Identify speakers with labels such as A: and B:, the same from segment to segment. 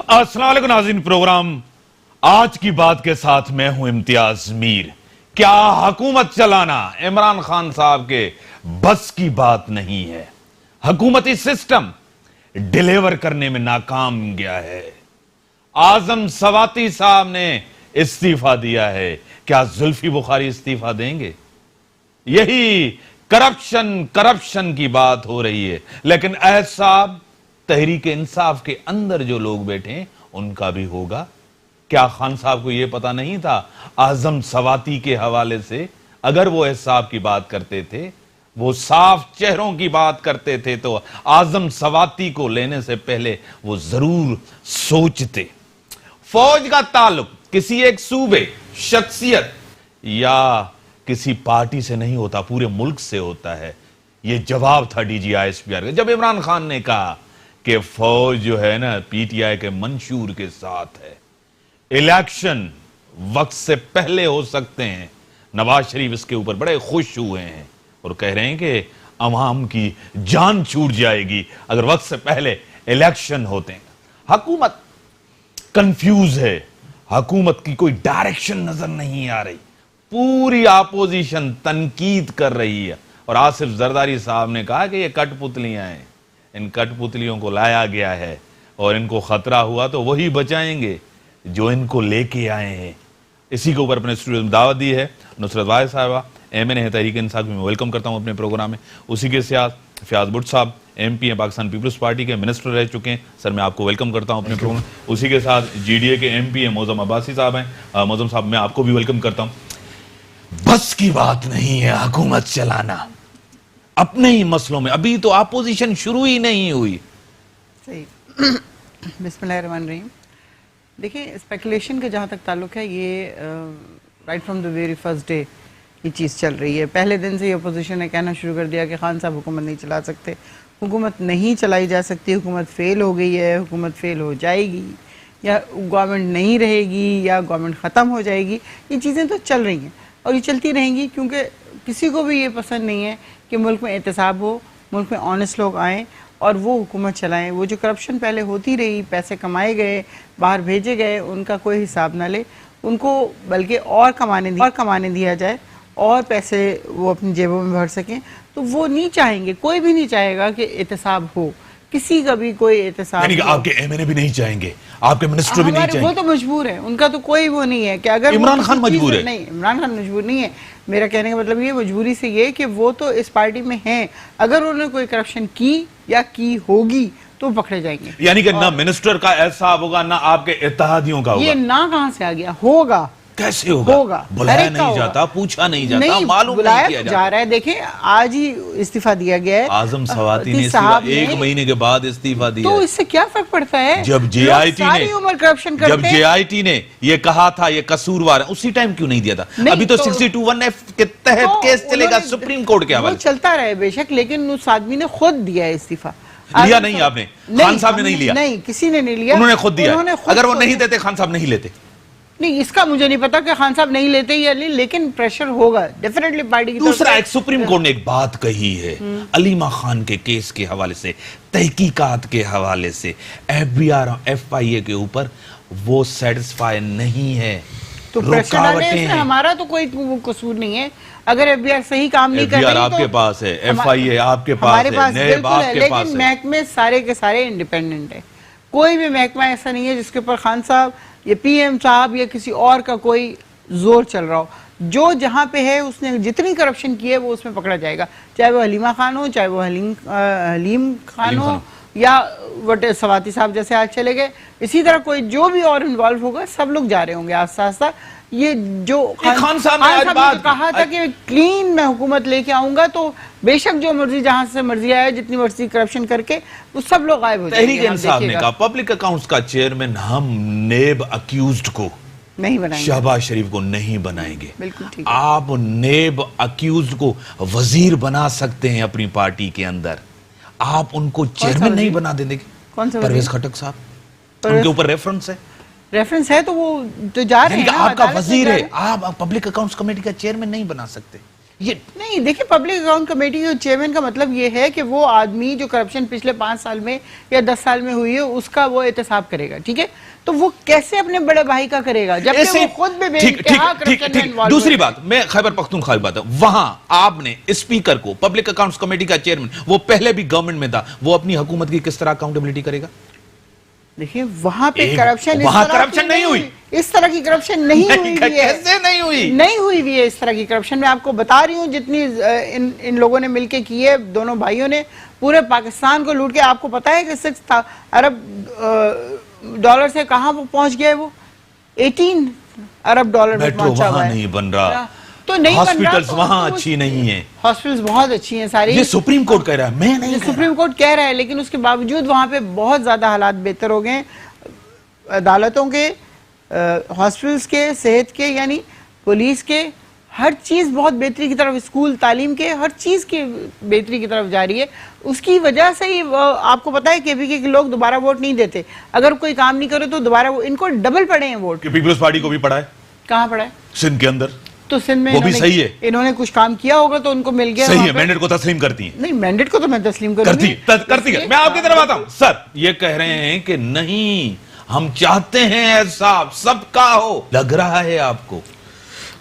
A: अस्सलाम वालेकुम नाज़रीन। प्रोग्राम आज की बात के साथ मैं हूं इम्तियाज मीर। क्या हुकूमत चलाना इमरान खान साहब के बस की बात नहीं है। हुकूमती सिस्टम डिलीवर करने में नाकाम गया है। आजम सवाती साहब ने इस्तीफा दिया है। क्या जुल्फी बुखारी इस्तीफा देंगे? यही करप्शन की बात हो रही है। लेकिन अहद साहब, तहरीक इंसाफ के अंदर जो लोग बैठे हैं उनका भी होगा। क्या खान साहब को यह पता नहीं था? आजम सवाती के हवाले से अगर वो साहब की बात करते थे, वो साफ चेहरों की बात करते थे, तो आजम सवाती को लेने से पहले वो जरूर सोचते। फौज का ताल्लुक किसी एक सूबे, शख्सियत या किसी पार्टी से नहीं होता, पूरे मुल्क से होता है। यह जवाब था DGI-SPR का जब इमरान खान ने कहा कि फौज जो है ना PTI के मंशूर के साथ है। इलेक्शन वक्त से पहले हो सकते हैं। नवाज शरीफ इसके ऊपर बड़े खुश हुए हैं और कह रहे हैं कि अवाम की जान छूट जाएगी अगर वक्त से पहले इलेक्शन होते हैं। हुकूमत कंफ्यूज है, हुकूमत की कोई डायरेक्शन नजर नहीं आ रही। पूरी अपोजिशन तनकीद कर रही है और आसिफ जरदारी साहब ने कहा कि ये कठपुतलियां हैं, इन कठपुतलियों को लाया गया है और इनको खतरा हुआ तो वही बचाएंगे जो इनको लेके आए हैं। इसी के ऊपर अपने स्टूडियो में दावत दी है नुसरत वाहिद साहबा, MNA है तहरीक इंसाफ में वेलकम करता हूं अपने प्रोग्राम में। उसी के साथ फयाज बुट साहब MP हैं, पाकिस्तान पीपल्स पार्टी के मिनिस्टर रह चुके हैं। सर मैं आपको वेलकम करता हूं अपने प्रोग्राम। उसी के साथ GDA के MP हैं मौजम अब्बासी साहब हैं। मौजम साहब मैं आपको भी वेलकम करता हूं। बस की बात नहीं है हुकूमत चलाना अपने ही मसलों में। अभी तो अपोजिशन शुरू ही नहीं हुई।
B: सही। बिस्मिल्लाहिर्रहमानिर्रहीम। देखिए, स्पेकुलेशन का जहाँ तक ताल्लुक है, ये right from the very first day ये चीज़ चल रही है। पहले दिन से ही अपोजिशन ने कहना शुरू कर दिया कि खान साहब हुकूमत नहीं चला सकते, हुकूमत नहीं चलाई जा सकती, हुकूमत फेल हो गई है, हुकूमत फेल हो जाएगी, या गवर्नमेंट नहीं रहेगी, या गवर्नमेंट ख़त्म हो जाएगी। ये चीज़ें तो चल रही हैं और ये चलती रहेंगी, क्योंकि किसी को भी ये पसंद नहीं है कि मुल्क में एहतसाब हो, मुल्क में ऑनेस्ट लोग आएँ और वो हुकूमत चलाएं। वो जो करप्शन पहले होती रही, पैसे कमाए गए, बाहर भेजे गए, उनका कोई हिसाब ना ले, उनको बल्कि और कमाने दिया जाए और पैसे वो अपनी जेबों में भर सकें। तो वो नहीं चाहेंगे, कोई भी नहीं चाहेगा कि एहतसाब हो, किसी का भी कोई एहतसाब।
A: आपके MNA भी नहीं चाहेंगे, आपके मिनिस्टर भी नहीं चाहेंगे।
B: वो तो मजबूर है, उनका तो कोई वो नहीं है कि अगर
A: इमरान खान मजबूर है।
B: नहीं, इमरान खान मजबूर नहीं है। मेरा कहने का मतलब ये मजबूरी से ये कि वो तो इस पार्टी में हैं, अगर उन्होंने कोई करप्शन की या की होगी तो पकड़े जाएंगे।
A: यानी कि ना मिनिस्टर का एहसाब होगा ना आपके इत्तेहादियों का होगा।
B: ये ना कहां से आ गया, होगा।
A: कैसे होगा? बुलाया नहीं जाता, पूछा नहीं जाता, मालूम नहीं किया
B: जा रहा है। देखें, आज ही इस्तीफा दिया गया है।
A: आजम सवाती ने एक महीने के बाद इस्तीफा दिया।
B: तो इससे क्या फर्क पड़ता है?
A: जब JIT ने ये कहा था ये कसूरवार है, उसी टाइम क्यों नहीं दिया था? अभी तो 62(1)F के तहत केस चलेगा सुप्रीम कोर्ट के हवाले।
B: चलता रहे बेशक, लेकिन उस आदमी ने खुद दिया है इस्तीफा।
A: लिया नहीं आपने? खान साहब ने नहीं लिया?
B: नहीं, किसी ने नहीं लिया,
A: उन्होंने खुद दिया। अगर वो नहीं देते, खान साहब नहीं लेते।
B: नहीं, इसका मुझे नहीं पता कि खान साहब नहीं लेते या नहीं, लेकिन प्रेशर होगा डेफिनेटली पार्टी की।
A: दूसरा, एक सुप्रीम कोर्ट ने एक बात कही है अलीमा खान के केस के हवाले से, तहकीकात के हवाले से, FBR FIA के ऊपर वो सेटिस्फाई नहीं है।
B: तो प्रेशर डाले इसमें हमारा तो कोई कसूर नहीं है। अगर FBR सही काम नहीं कर रही तो
A: आपके पास है, FIA आपके पास है, नैब आपके पास है,
B: लेकिन महकमे सारे के सारे इंडिपेंडेंट है। कोई भी महकमा ऐसा नहीं है जिसके ऊपर खान साहब या PM साहब या किसी और का कोई जोर चल रहा हो। जो जहां पे है, उसने जितनी करप्शन की है वो उसमें पकड़ा जाएगा, चाहे वो हलीमा खान हो, चाहे वो हलीम खान हो, या वट सवाती साहब जैसे आज चले गए। इसी तरह कोई जो भी और इन्वॉल्व होगा, सब लोग जा रहे होंगे आस्ता आस्ता। ये जो
A: खान साहब ने
B: कहा था कि क्लीन मैं हुकूमत लेके आऊंगा, तो बेशक जो मर्जी जहां से मर्जी आए, जितनी मर्जी करप्शन करके, वो सब लोग गायब हो जाएंगे।
A: तहरीक इंसाफ ने कहा पब्लिक अकाउंट्स का चेयरमैन हम नेब अक्यूज्ड को
B: नहीं बनाएंगे,
A: शहबाज शरीफ को नहीं बनाएंगे।
B: बिल्कुल ठीक।
A: आप नेब अक्यूज्ड को वजीर बना सकते हैं अपनी पार्टी के अंदर, आप उनको चेयरमैन नहीं बना देंगे।
B: कौन सा?
A: परवेज खटक साहब, उनके ऊपर रेफरेंस है तो वो तो जा रहे हैं। आपका वजीर है, आप पब्लिक अकाउंट्स कमेटी का चेयरमैन नहीं बना सकते।
B: ये नहीं, देखिए पब्लिक अकाउंट कमेटी के चेयरमैन का मतलब ये है कि वो आदमी जो करप्शन पिछले 5 साल में या 10 साल में हुई है उसका वो एहतसाब करेगा, ठीक है। तो वो कैसे अपने बड़े भाई का करेगा जबकि वो खुद भी बेइंतहा करप्शन में इन्वॉल्व है।
A: दूसरी बात, मैं खैबर पख्तूनख्वा की बात है, वहां आपने स्पीकर को, पब्लिक अकाउंट्स कमेटी का चेयरमैन, वो पहले भी गवर्नमेंट में था, वो अपनी हुकूमत की किस तरह अकाउंटेबिलिटी करेगा?
B: देखिए वहां पे करप्शन,
A: वहां करप्शन नहीं हुई,
B: इस तरह की करप्शन नहीं हुई है।
A: कैसे नहीं हुई?
B: नहीं हुई भी है इस तरह की करप्शन। मैं आपको बता रही हूँ जितनी इन लोगों ने मिलके की है, दोनों भाइयों ने पूरे पाकिस्तान को लूट के, आपको पता है कि 6 अरब डॉलर से कहां पहुंच गया है वो? 18 अरब डॉलर में पहुंचा हुआ है।
A: नहीं बन रहा,
B: तो नहीं बन रहा,
A: हॉस्पिटल्स वहां अच्छी नहीं है।
B: हॉस्पिटल्स बहुत अच्छी हैं सारी,
A: ये सुप्रीम कोर्ट कह रहा है, मैं नहीं,
B: सुप्रीम कोर्ट कह रहा है, लेकिन उसके बावजूद वहां पे बहुत ज्यादा हालात बेहतर हो गए, अदालतों के, हॉस्पिटल्स के, सेहत के, यानी पुलिस के, हर चीज़ बहुत बेहतरी की तरफ, स्कूल तालीम के हर चीज़ की बेहतरी की तरफ जा रही है। उसकी वजह से ही आपको पता है केपीके के लोग दोबारा वोट नहीं देते, अगर कोई काम नहीं करे तो दोबारा इनको डबल पड़े हैं वोट।
A: पीपल्स पार्टी को भी पड़ा है,
B: कहाँ पड़ा है?
A: सिंध के अंदर,
B: तो सिंध में
A: वो भी सही है,
B: इन्होंने कुछ काम किया होगा तो उनको मिल गया।
A: सही है, मैंडेट को तस्लीम करती है।
B: नहीं, मैंडेट को तो मैं तस्लीम
A: करती है। मैं आपकी तरफ आता हूं सर, ये कह रहे हैं कि नहीं, हम चाहते हैं ऐसा सबका हो, लग रहा है आपको?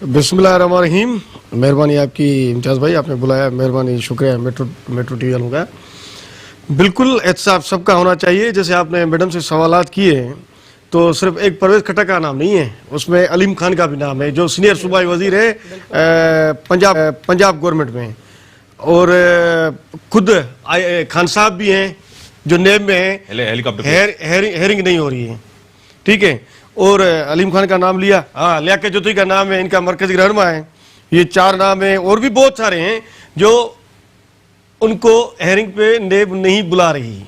C: बिस्मिल्लाहिर्रहमानिर्रहीम, मेहरबानी आपकी इम्तियाज भाई, आपने बुलाया, मेहरबानी, शुक्रिया मेट्रो टीवी वालों का। बिल्कुल एहतसाब सबका होना चाहिए। जैसे आपने मैडम से सवालात किए, तो सिर्फ एक परवेज खट्टक का नाम नहीं है, उसमें अलीम खान का भी नाम है, जो सीनियर सूबाई वजीर है पंजाब गवर्नमेंट में, और खुद खान साहब भी हैं जो नेब में है, हेलीकॉप्टर हेयरिंग नहीं हो रही है, ठीक है। और अलीम खान का नाम लिया, हाँ, लियाकत जोशी का नाम है, इनका मरकजी रहनुमा है। ये 4 नाम है, और भी बहुत सारे हैं जो उनको हेयरिंग पे नेब नहीं बुला रही।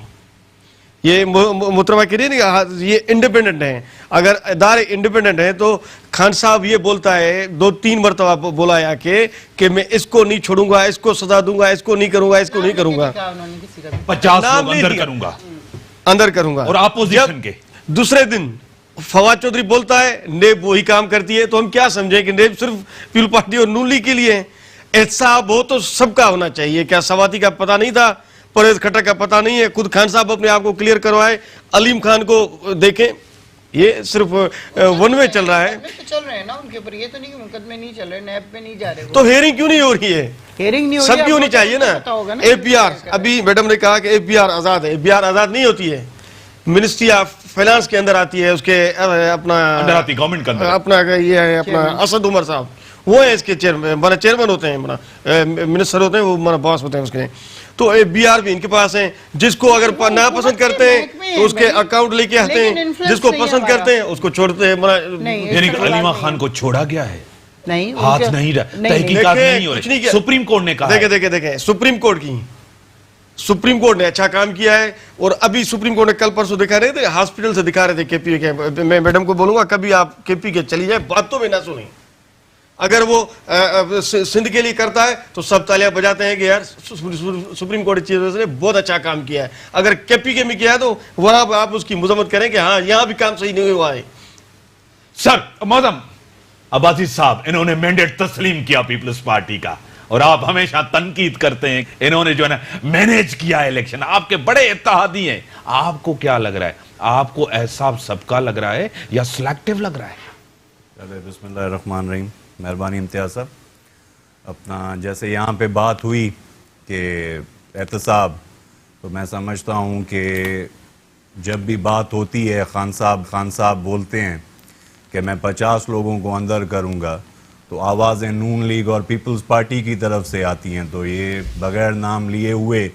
C: ये मुहतरमा करिए ना, ये इंडिपेंडेंट है। अगर इदारे इंडिपेंडेंट है तो खान साहब ये बोलता है 2-3 मरतबा बोला है आके कि मैं इसको नहीं छोड़ूंगा, इसको सजा दूंगा, इसको नहीं करूंगा, इसको नहीं करूंगा,
A: 50 लोग अंदर करूंगा
C: और
A: अपोजिशन के।
C: दूसरे दिन फवाद चौधरी बोलता है नेब वही काम करती है, तो हम क्या समझे कि नेब सिर्फ पीपल पार्टी और नून लीग के लिए है? एहतसाब हो तो सबका होना चाहिए। क्या सवाती का पता नहीं था, परवेज खट्टक का पता नहीं है? खुद खान साहब अपने आप को क्लियर करवाए, अलीम खान को देखें, ये सिर्फ वन वे चल रहा है।
B: तो चल रहे हैं ना उनके ऊपर, ये तो नहीं कि मुकदमे नहीं चल रहे, नैब पे नहीं जा रहे,
C: तो हेयरिंग क्यों नहीं हो रही है?
B: हेयरिंग नहीं हो रही,
C: सबकी होनी चाहिए ना। एपीआर, अभी मैडम ने कहा कि एपीआर आजाद है, एपीआर आजाद नहीं होती है, मिनिस्ट्री ऑफ फाइनेंस के अंदर आती है, उसके अपना
A: अंदर आती, गवर्नमेंट के अंदर
C: अपना ये है, अपना असद उमर साहब, वो है इसके चेयरमैन होते हैं, मिनिस्टर होते हैं, वो हमारा बॉस होते हैं उसके। तो बीआर भी इनके पास है, जिसको अगर ना पसंद करते हैं तो उसके अकाउंट लेके आते हैं, जिसको पसंद करते हैं उसको छोड़ते हैं।
A: यानी अलीमा खान को छोड़ा गया है,
B: नहीं
A: हाथ नहीं रहा, तहकीकात नहीं हो रही। सुप्रीम कोर्ट ने कहा,
C: देखे सुप्रीम कोर्ट ने अच्छा काम किया है। और अभी सुप्रीम कोर्ट ने कल परसों दिखा रहे थे, हॉस्पिटल से दिखा रहे थे केपी के। मैं मैडम को बोलूंगा कभी आप केपी के चली जाए, बातों में ना सुनी। अगर वो सिंध के लिए करता है तो सब तालियां बजाते हैं कि यार सुप्रीम कोर्ट चीफ जस्टिस ने बहुत अच्छा काम किया है। अगर केपी के में किया है तो वहां आप उसकी मजम्मत करें कि हाँ यहाँ भी काम सही नहीं हुआ है।
A: सर मौजम अब्बासी साहब, इन्होंने मैंडेट तस्लीम किया पीपल्स पार्टी का, और आप हमेशा तनकीद करते हैं इन्होंने जो है ना मैनेज किया इलेक्शन, आपके बड़े इत्तेहादी हैं। आपको क्या लग रहा है, आपको एहसाब सबका लग रहा है या सिलेक्टिव लग रहा है?
D: बिस्मिल्लाहिर्रहमानिर्रहीम, मेहरबानी इम्तियाज साहब। अपना जैसे यहाँ पे बात हुई कि एहतसाब, तो मैं समझता हूँ कि जब भी बात होती है खान साहब बोलते हैं कि मैं 50 लोगों को अंदर करूँगा, तो आवाज़ें नून लीग और पीपल्स पार्टी की तरफ से आती हैं। तो ये बगैर नाम लिए हुए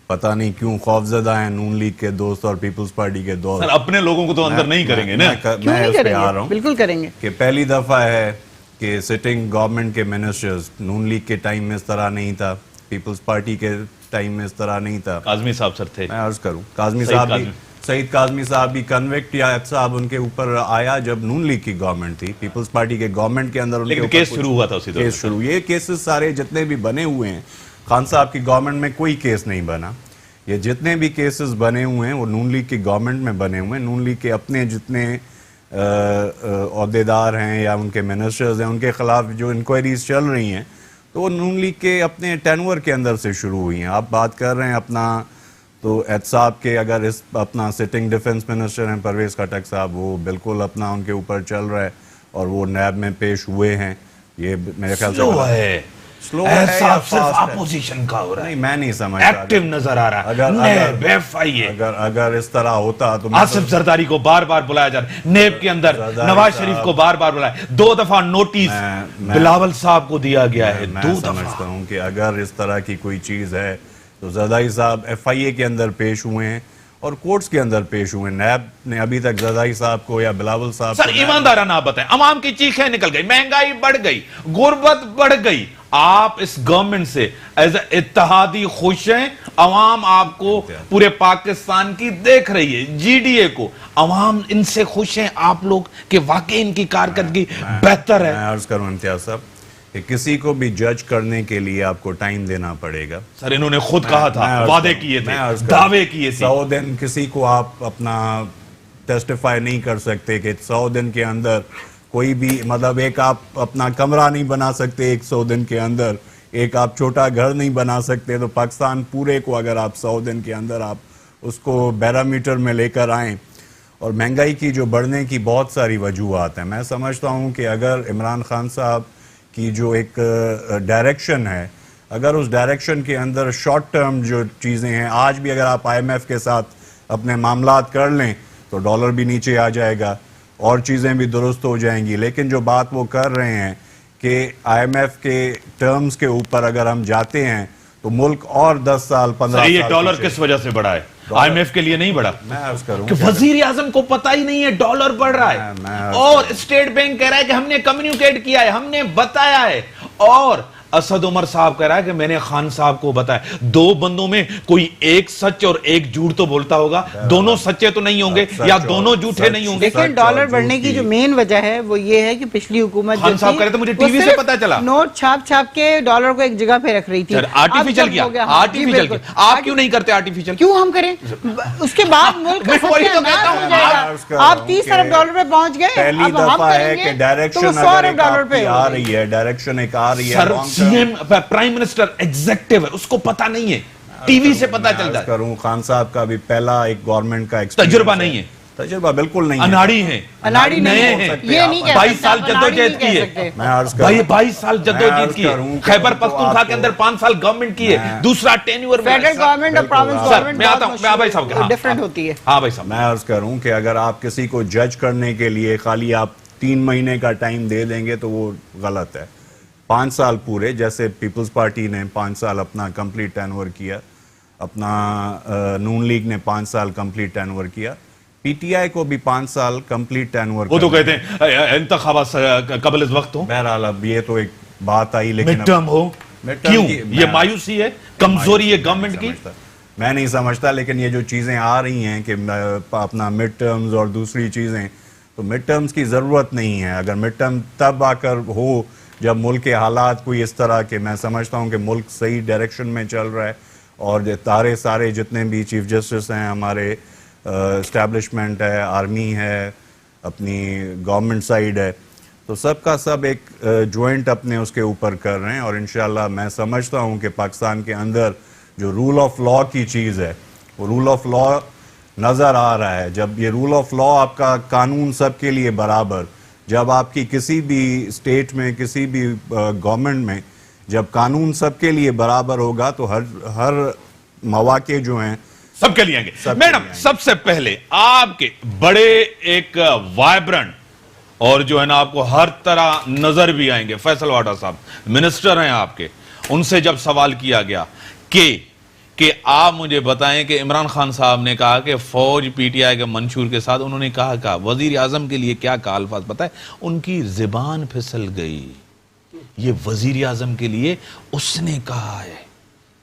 D: पता नहीं क्यों खौफजदा हैं नून लीग के दोस्त और पीपल्स पार्टी के दोस्त।
A: सर अपने लोगों को तो अंदर नहीं करेंगे ना?
D: मैं उस पे आ रहा हूँ,
B: बिल्कुल करेंगे
D: कि पहली दफ़ा है कि सिटिंग गवर्नमेंट के मिनिस्टर्स, नून लीग के टाइम में इस तरह नहीं था, पीपल्स पार्टी के टाइम में इस तरह नहीं था।
A: काज़मी साहब सर थे,
D: मैं अर्ज करूँ, काज़मी साहब भी, सईद काज़मी साहब भी कन्विक्ट या साहब उनके ऊपर आया जब नून लीग की गवर्नमेंट थी, पीपल्स पार्टी के गवर्नमेंट के अंदर
A: लेकिन केस शुरू हुआ था उसी
D: केस शुरू। ये केसेस सारे जितने भी बने हुए हैं, खान साहब की गवर्नमेंट में कोई केस नहीं बना। ये जितने भी केसेस बने हुए हैं वो नून लीग की गवर्नमेंट में बने हुए हैं। नून लीग के अपने जितने अहदेदार हैं या उनके मिनिस्टर्स हैं, उनके खिलाफ जो इंक्वायरीज चल रही हैं, तो वो नून लीग के अपने टेनवर के अंदर से शुरू हुई हैं। आप बात कर रहे हैं अपना, तो एहतसाब के अगर इस अपना सिटिंग डिफेंस मिनिस्टर हैं परवेज खटक साहब, वो बिल्कुल अपना उनके ऊपर चल रहा है और वो नैब में पेश हुए हैं। ये मेरे ख्याल से
A: स्लो है, सिर्फ अपोजिशन का हो रहा है।
D: नहीं, मैं नहीं समझता,
A: एक्टिव नजर आ रहा है।
D: अगर इस तरह होता तो
A: आसिफ जरदारी को बार बार बुलाया जा रहा है, नेब के अंदर नवाज शरीफ को बार बार बुलाया, 2 दफा नोटिस बिलावल साहब को दिया गया है।
D: मैं समझता हूं कि अगर इस तरह की कोई चीज है तो जरदारी साहब FIA के अंदर पेश हुए हैं और कोर्ट्स के अंदर पेश हुए। नैब ने अभी तक जरदारी साहब को या बिलावल साहब
A: सर ईमानदाराना आप बताएं, अवाम की चीखें निकल गई, महंगाई बढ़ गई, गुर्बत बढ़ गई, आप इस गवर्नमेंट से एज इत्तेहादी खुश हैं? अवाम आपको पूरे पाकिस्तान की देख रही है, GDA को अवाम इनसे खुश हैं आप लोग कि वाकई इनकी कारकर्दगी बेहतर है?
D: मैं अर्ज करूं इम्तियाज साहब कि किसी को भी जज करने के लिए आपको टाइम देना पड़ेगा।
A: सर इन्होंने खुद कहा था, वादे किए थे, दावे किए थे।
D: 100 दिन किसी को आप अपना टेस्टिफाई नहीं कर सकते कि 100 दिन के अंदर कोई भी, मतलब एक आप अपना कमरा नहीं बना सकते 100 दिन के अंदर, एक आप छोटा घर नहीं बना सकते। तो पाकिस्तान पूरे को अगर आप 100 दिन के अंदर आप उसको बैरामीटर में लेकर आएँ, और महंगाई की जो बढ़ने की बहुत सारी वजूहत हैं। मैं समझता हूँ कि अगर इमरान खान साहब की जो एक डायरेक्शन है, अगर उस डायरेक्शन के अंदर शॉर्ट टर्म जो चीज़ें हैं, आज भी अगर आप IMF के साथ अपने मामलात कर लें तो डॉलर भी नीचे आ जाएगा और चीज़ें भी दुरुस्त हो जाएंगी। लेकिन जो बात वो कर रहे हैं कि IMF के टर्म्स के ऊपर अगर हम जाते हैं तो मुल्क और 10 साल 15 साल,
A: ये डॉलर किस वजह से बढ़ा है? IMF के लिए नहीं बढ़ा।
D: मैं अर्ज करूं
A: कि वजीर आजम को पता ही नहीं है डॉलर बढ़ रहा है, और स्टेट बैंक कह रहा है कि हमने कम्युनिकेट किया है, हमने बताया है, और असद उमर साहब कह रहा है कि मैंने खान साहब को बताया। 2 बंदों में कोई एक सच और एक झूठ तो बोलता होगा, दोनों सच्चे तो नहीं होंगे या दोनों झूठे नहीं होंगे।
B: लेकिन डॉलर बढ़ने की जो मेन वजह है वो ये है कि पिछली हुकूमत
A: खान साहब कह रहे थे, मुझे टीवी से पता चला,
B: नोट छाप छाप के डॉलर को एक जगह पे रख रही थी।
A: आर्टिफिशियल किया, आर्टिफिशियल किया। आप क्यों नहीं करते आर्टिफिशियल?
B: क्यों हम करें? उसके बाद मुल्क का सत्यानाश हो जाएगा। आप 30 अरब डॉलर पे पहुंच गए,
D: पहली दफा है कि डायरेक्शन
B: $100 अरब पे
D: आ रही है, डायरेक्शन एक आ रही है।
A: सीएम प्राइम मिनिस्टर एग्जीक्यूटिव है, उसको पता नहीं है, टीवी से पता चल जाए।
D: करूं खान साहब का भी पहला एक गवर्नमेंट का
A: तजुर्बा नहीं है,
D: तजुर्बा बिल्कुल नहीं है,
A: अनाड़ी है,
B: अनाड़ी नहीं
A: नए
B: है,
A: हैं।
B: ये नहीं कह
A: 22 साल
B: सकते,
A: जद्दोजहद की है।
D: मैं अर्ज
A: भाई
D: करूं
A: 22 साल जद्दोजहद की है। खैबर पख्तूनख्वा के अंदर 5 साल गवर्नमेंट की है, दूसरा टेन्योर
B: फेडरल गवर्नमेंट और प्रोविंस गवर्नमेंट
A: मैं आता हूं, मैं भाई साहब
B: डिफरेंट होती है।
A: हाँ भाई साहब,
D: मैं अर्ज करूं कि अगर आप किसी को जज करने के लिए खाली आप 3 महीने का टाइम दे देंगे तो वो गलत है। 5 साल पूरे, जैसे पीपल्स पार्टी ने 5 साल अपना कंप्लीट टेन्योर किया, अपना नून लीग ने 5 साल कंप्लीट टेन्योर किया, PTI को भी 5 साल कंप्लीट टेन्योर।
A: वो तो कहते हैं इंतखाबात कबल इस वक्त हो।
D: बहरहाल अब ये तो एक बात आई, लेकिन
A: मिड टर्म हो, क्यों ये मायूसी है, कमजोरी है गवर्नमेंट की?
D: मैं नहीं समझता, लेकिन ये जो चीजें आ रही हैं कि अपना मिड टर्म्स और दूसरी चीजें, तो मिड टर्म्स की जरूरत नहीं है। अगर मिड टर्म तब आकर हो जब मुल्क के हालात कोई इस तरह के, मैं समझता हूं कि मुल्क सही डायरेक्शन में चल रहा है और सारे जितने भी चीफ जस्टिस हैं, हमारे इस्टेब्लिशमेंट है, आर्मी है, अपनी गवर्नमेंट साइड है, तो सबका सब एक जॉइंट अपने उसके ऊपर कर रहे हैं। और इंशाल्लाह मैं समझता हूं कि पाकिस्तान के अंदर जो रूल ऑफ लॉ की चीज़ है, वो रूल ऑफ लॉ नज़र आ रहा है। जब ये रूल ऑफ लॉ आपका कानून सबके लिए बराबर, जब आपकी किसी भी स्टेट में, किसी भी गवर्नमेंट में जब कानून सबके लिए बराबर होगा तो हर मौके जो हैं
A: सबके लिए आएंगे। मैडम, सबसे पहले आपके बड़े एक वाइब्रेंट और जो है ना आपको हर तरह नजर भी आएंगे फैसल वाडा साहब, मिनिस्टर हैं आपके, उनसे जब सवाल किया गया कि आप मुझे बताएं कि इमरान खान साहब ने कहा कि फौज PTI के मंशूर के साथ, उन्होंने कहा वजीर आजम के लिए क्या कहा, अल्फाज पता है? उनकी जुबान फिसल गई। ये वजीर आजम के लिए उसने कहा है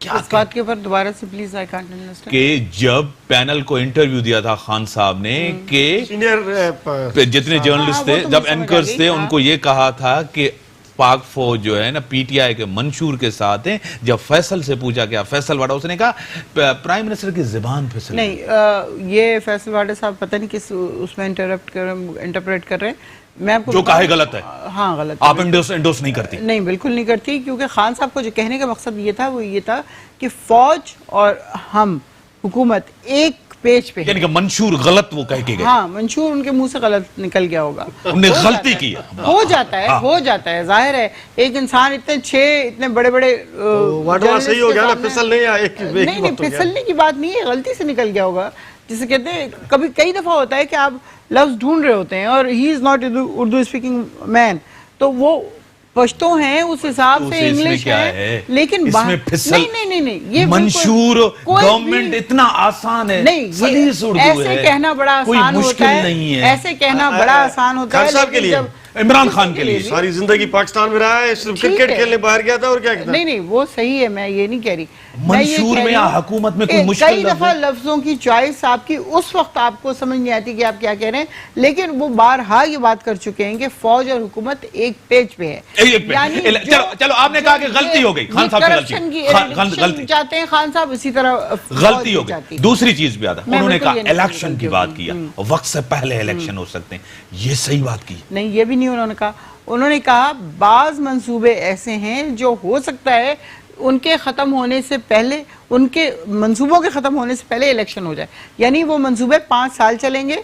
A: क्या?
B: इस बात के ऊपर दोबारा से प्लीज, आई कांट अंडरस्टैंड।
A: कि जब पैनल को इंटरव्यू दिया था खान साहब ने कि
C: सीनियर
A: जितने जर्नलिस्ट थे, जब एंकर्स थे, उनको ये कहा था कि पाक फौज जो है ना पीटीआई के मंशूर के साथ है। जब फैसल से पूछा गया, फैसल वाडा, उसने कहा प्राइम मिनिस्टर की जुबान फिसल
B: नहीं, ये फैसल वाडा साहब पता नहीं किस उसमें इंटरप्रेट कर रहे हैं। मैं आपको
A: जो कहा है गलत है।
B: हाँ गलत
A: आप एंडोस नहीं करती?
B: नहीं, बिल्कुल नहीं करती, क्योंकि खान साहब को जो कहने का मकसद ये था वो ये था कि फौज और हम हुकूमत एक पेज पे,
A: यानी कि मंशूर गलत वो कह के गए।
B: हाँ, मंशूर उनके मुंह से गलत निकल गया होगा,
A: उन्होंने गलती की,
B: हो जाता है जाहिर है। एक इंसान इतने बड़े बड़े
C: वाटवा सही हो गया ना, फिसल नहीं आया,
B: नहीं, फिसलने की बात नहीं है, गलती से निकल गया होगा। जिसे कहते हैं कभी कई दफा होता है कि आप लफ्ज ढूंढ रहे होते हैं और he is not Urdu speaking man, तो वो पश्तो हैं उस हिसाब से इंग्लिश है, लेकिन
A: इसमें फिसल
B: नहीं, ये
A: मंशूर गवर्नमेंट इतना आसान है,
B: नहीं,
A: सलीस उर्दू है,
B: ऐसे कहना बड़ा आसान होता है, ऐसे कहना बड़ा आसान होता है।
C: साहब के लिए,
A: इमरान खान के लिए
C: सारी जिंदगी पाकिस्तान में रहा है, सिर्फ क्रिकेट खेलने बाहर गया था और क्या कहता?
B: नहीं, वो सही है, मैं ये नहीं कह रही।
A: मंशूर में या हुकूमत में कोई मुश्किल
B: कई दफा लफ्जों की चॉइस आपकी उस वक्त आपको समझ नहीं आती कि आप क्या कह रहे हैं, लेकिन वो बारहा ये बात कर चुके हैं कि फौज और हुकूमत एक पेज पे है।
A: चलो आपने कहा कि गलती हो गई, खान साहब की गलती
B: चाहते हैं, खान साहब इसी तरह
A: गलती हो गई। दूसरी चीज भी आता, उन्होंने कहा इलेक्शन की बात किया, वक्त से पहले इलेक्शन हो सकते हैं, ये सही बात की?
B: नहीं, ये भी नहीं उन्होंने कहा। उन्होंने कहा बाज मंसूबे ऐसे हैं जो हो सकता है उनके खत्म होने से पहले, उनके मंसूबों के खत्म होने से पहले इलेक्शन हो जाए, यानी वो मंसूबे 5 साल चलेंगे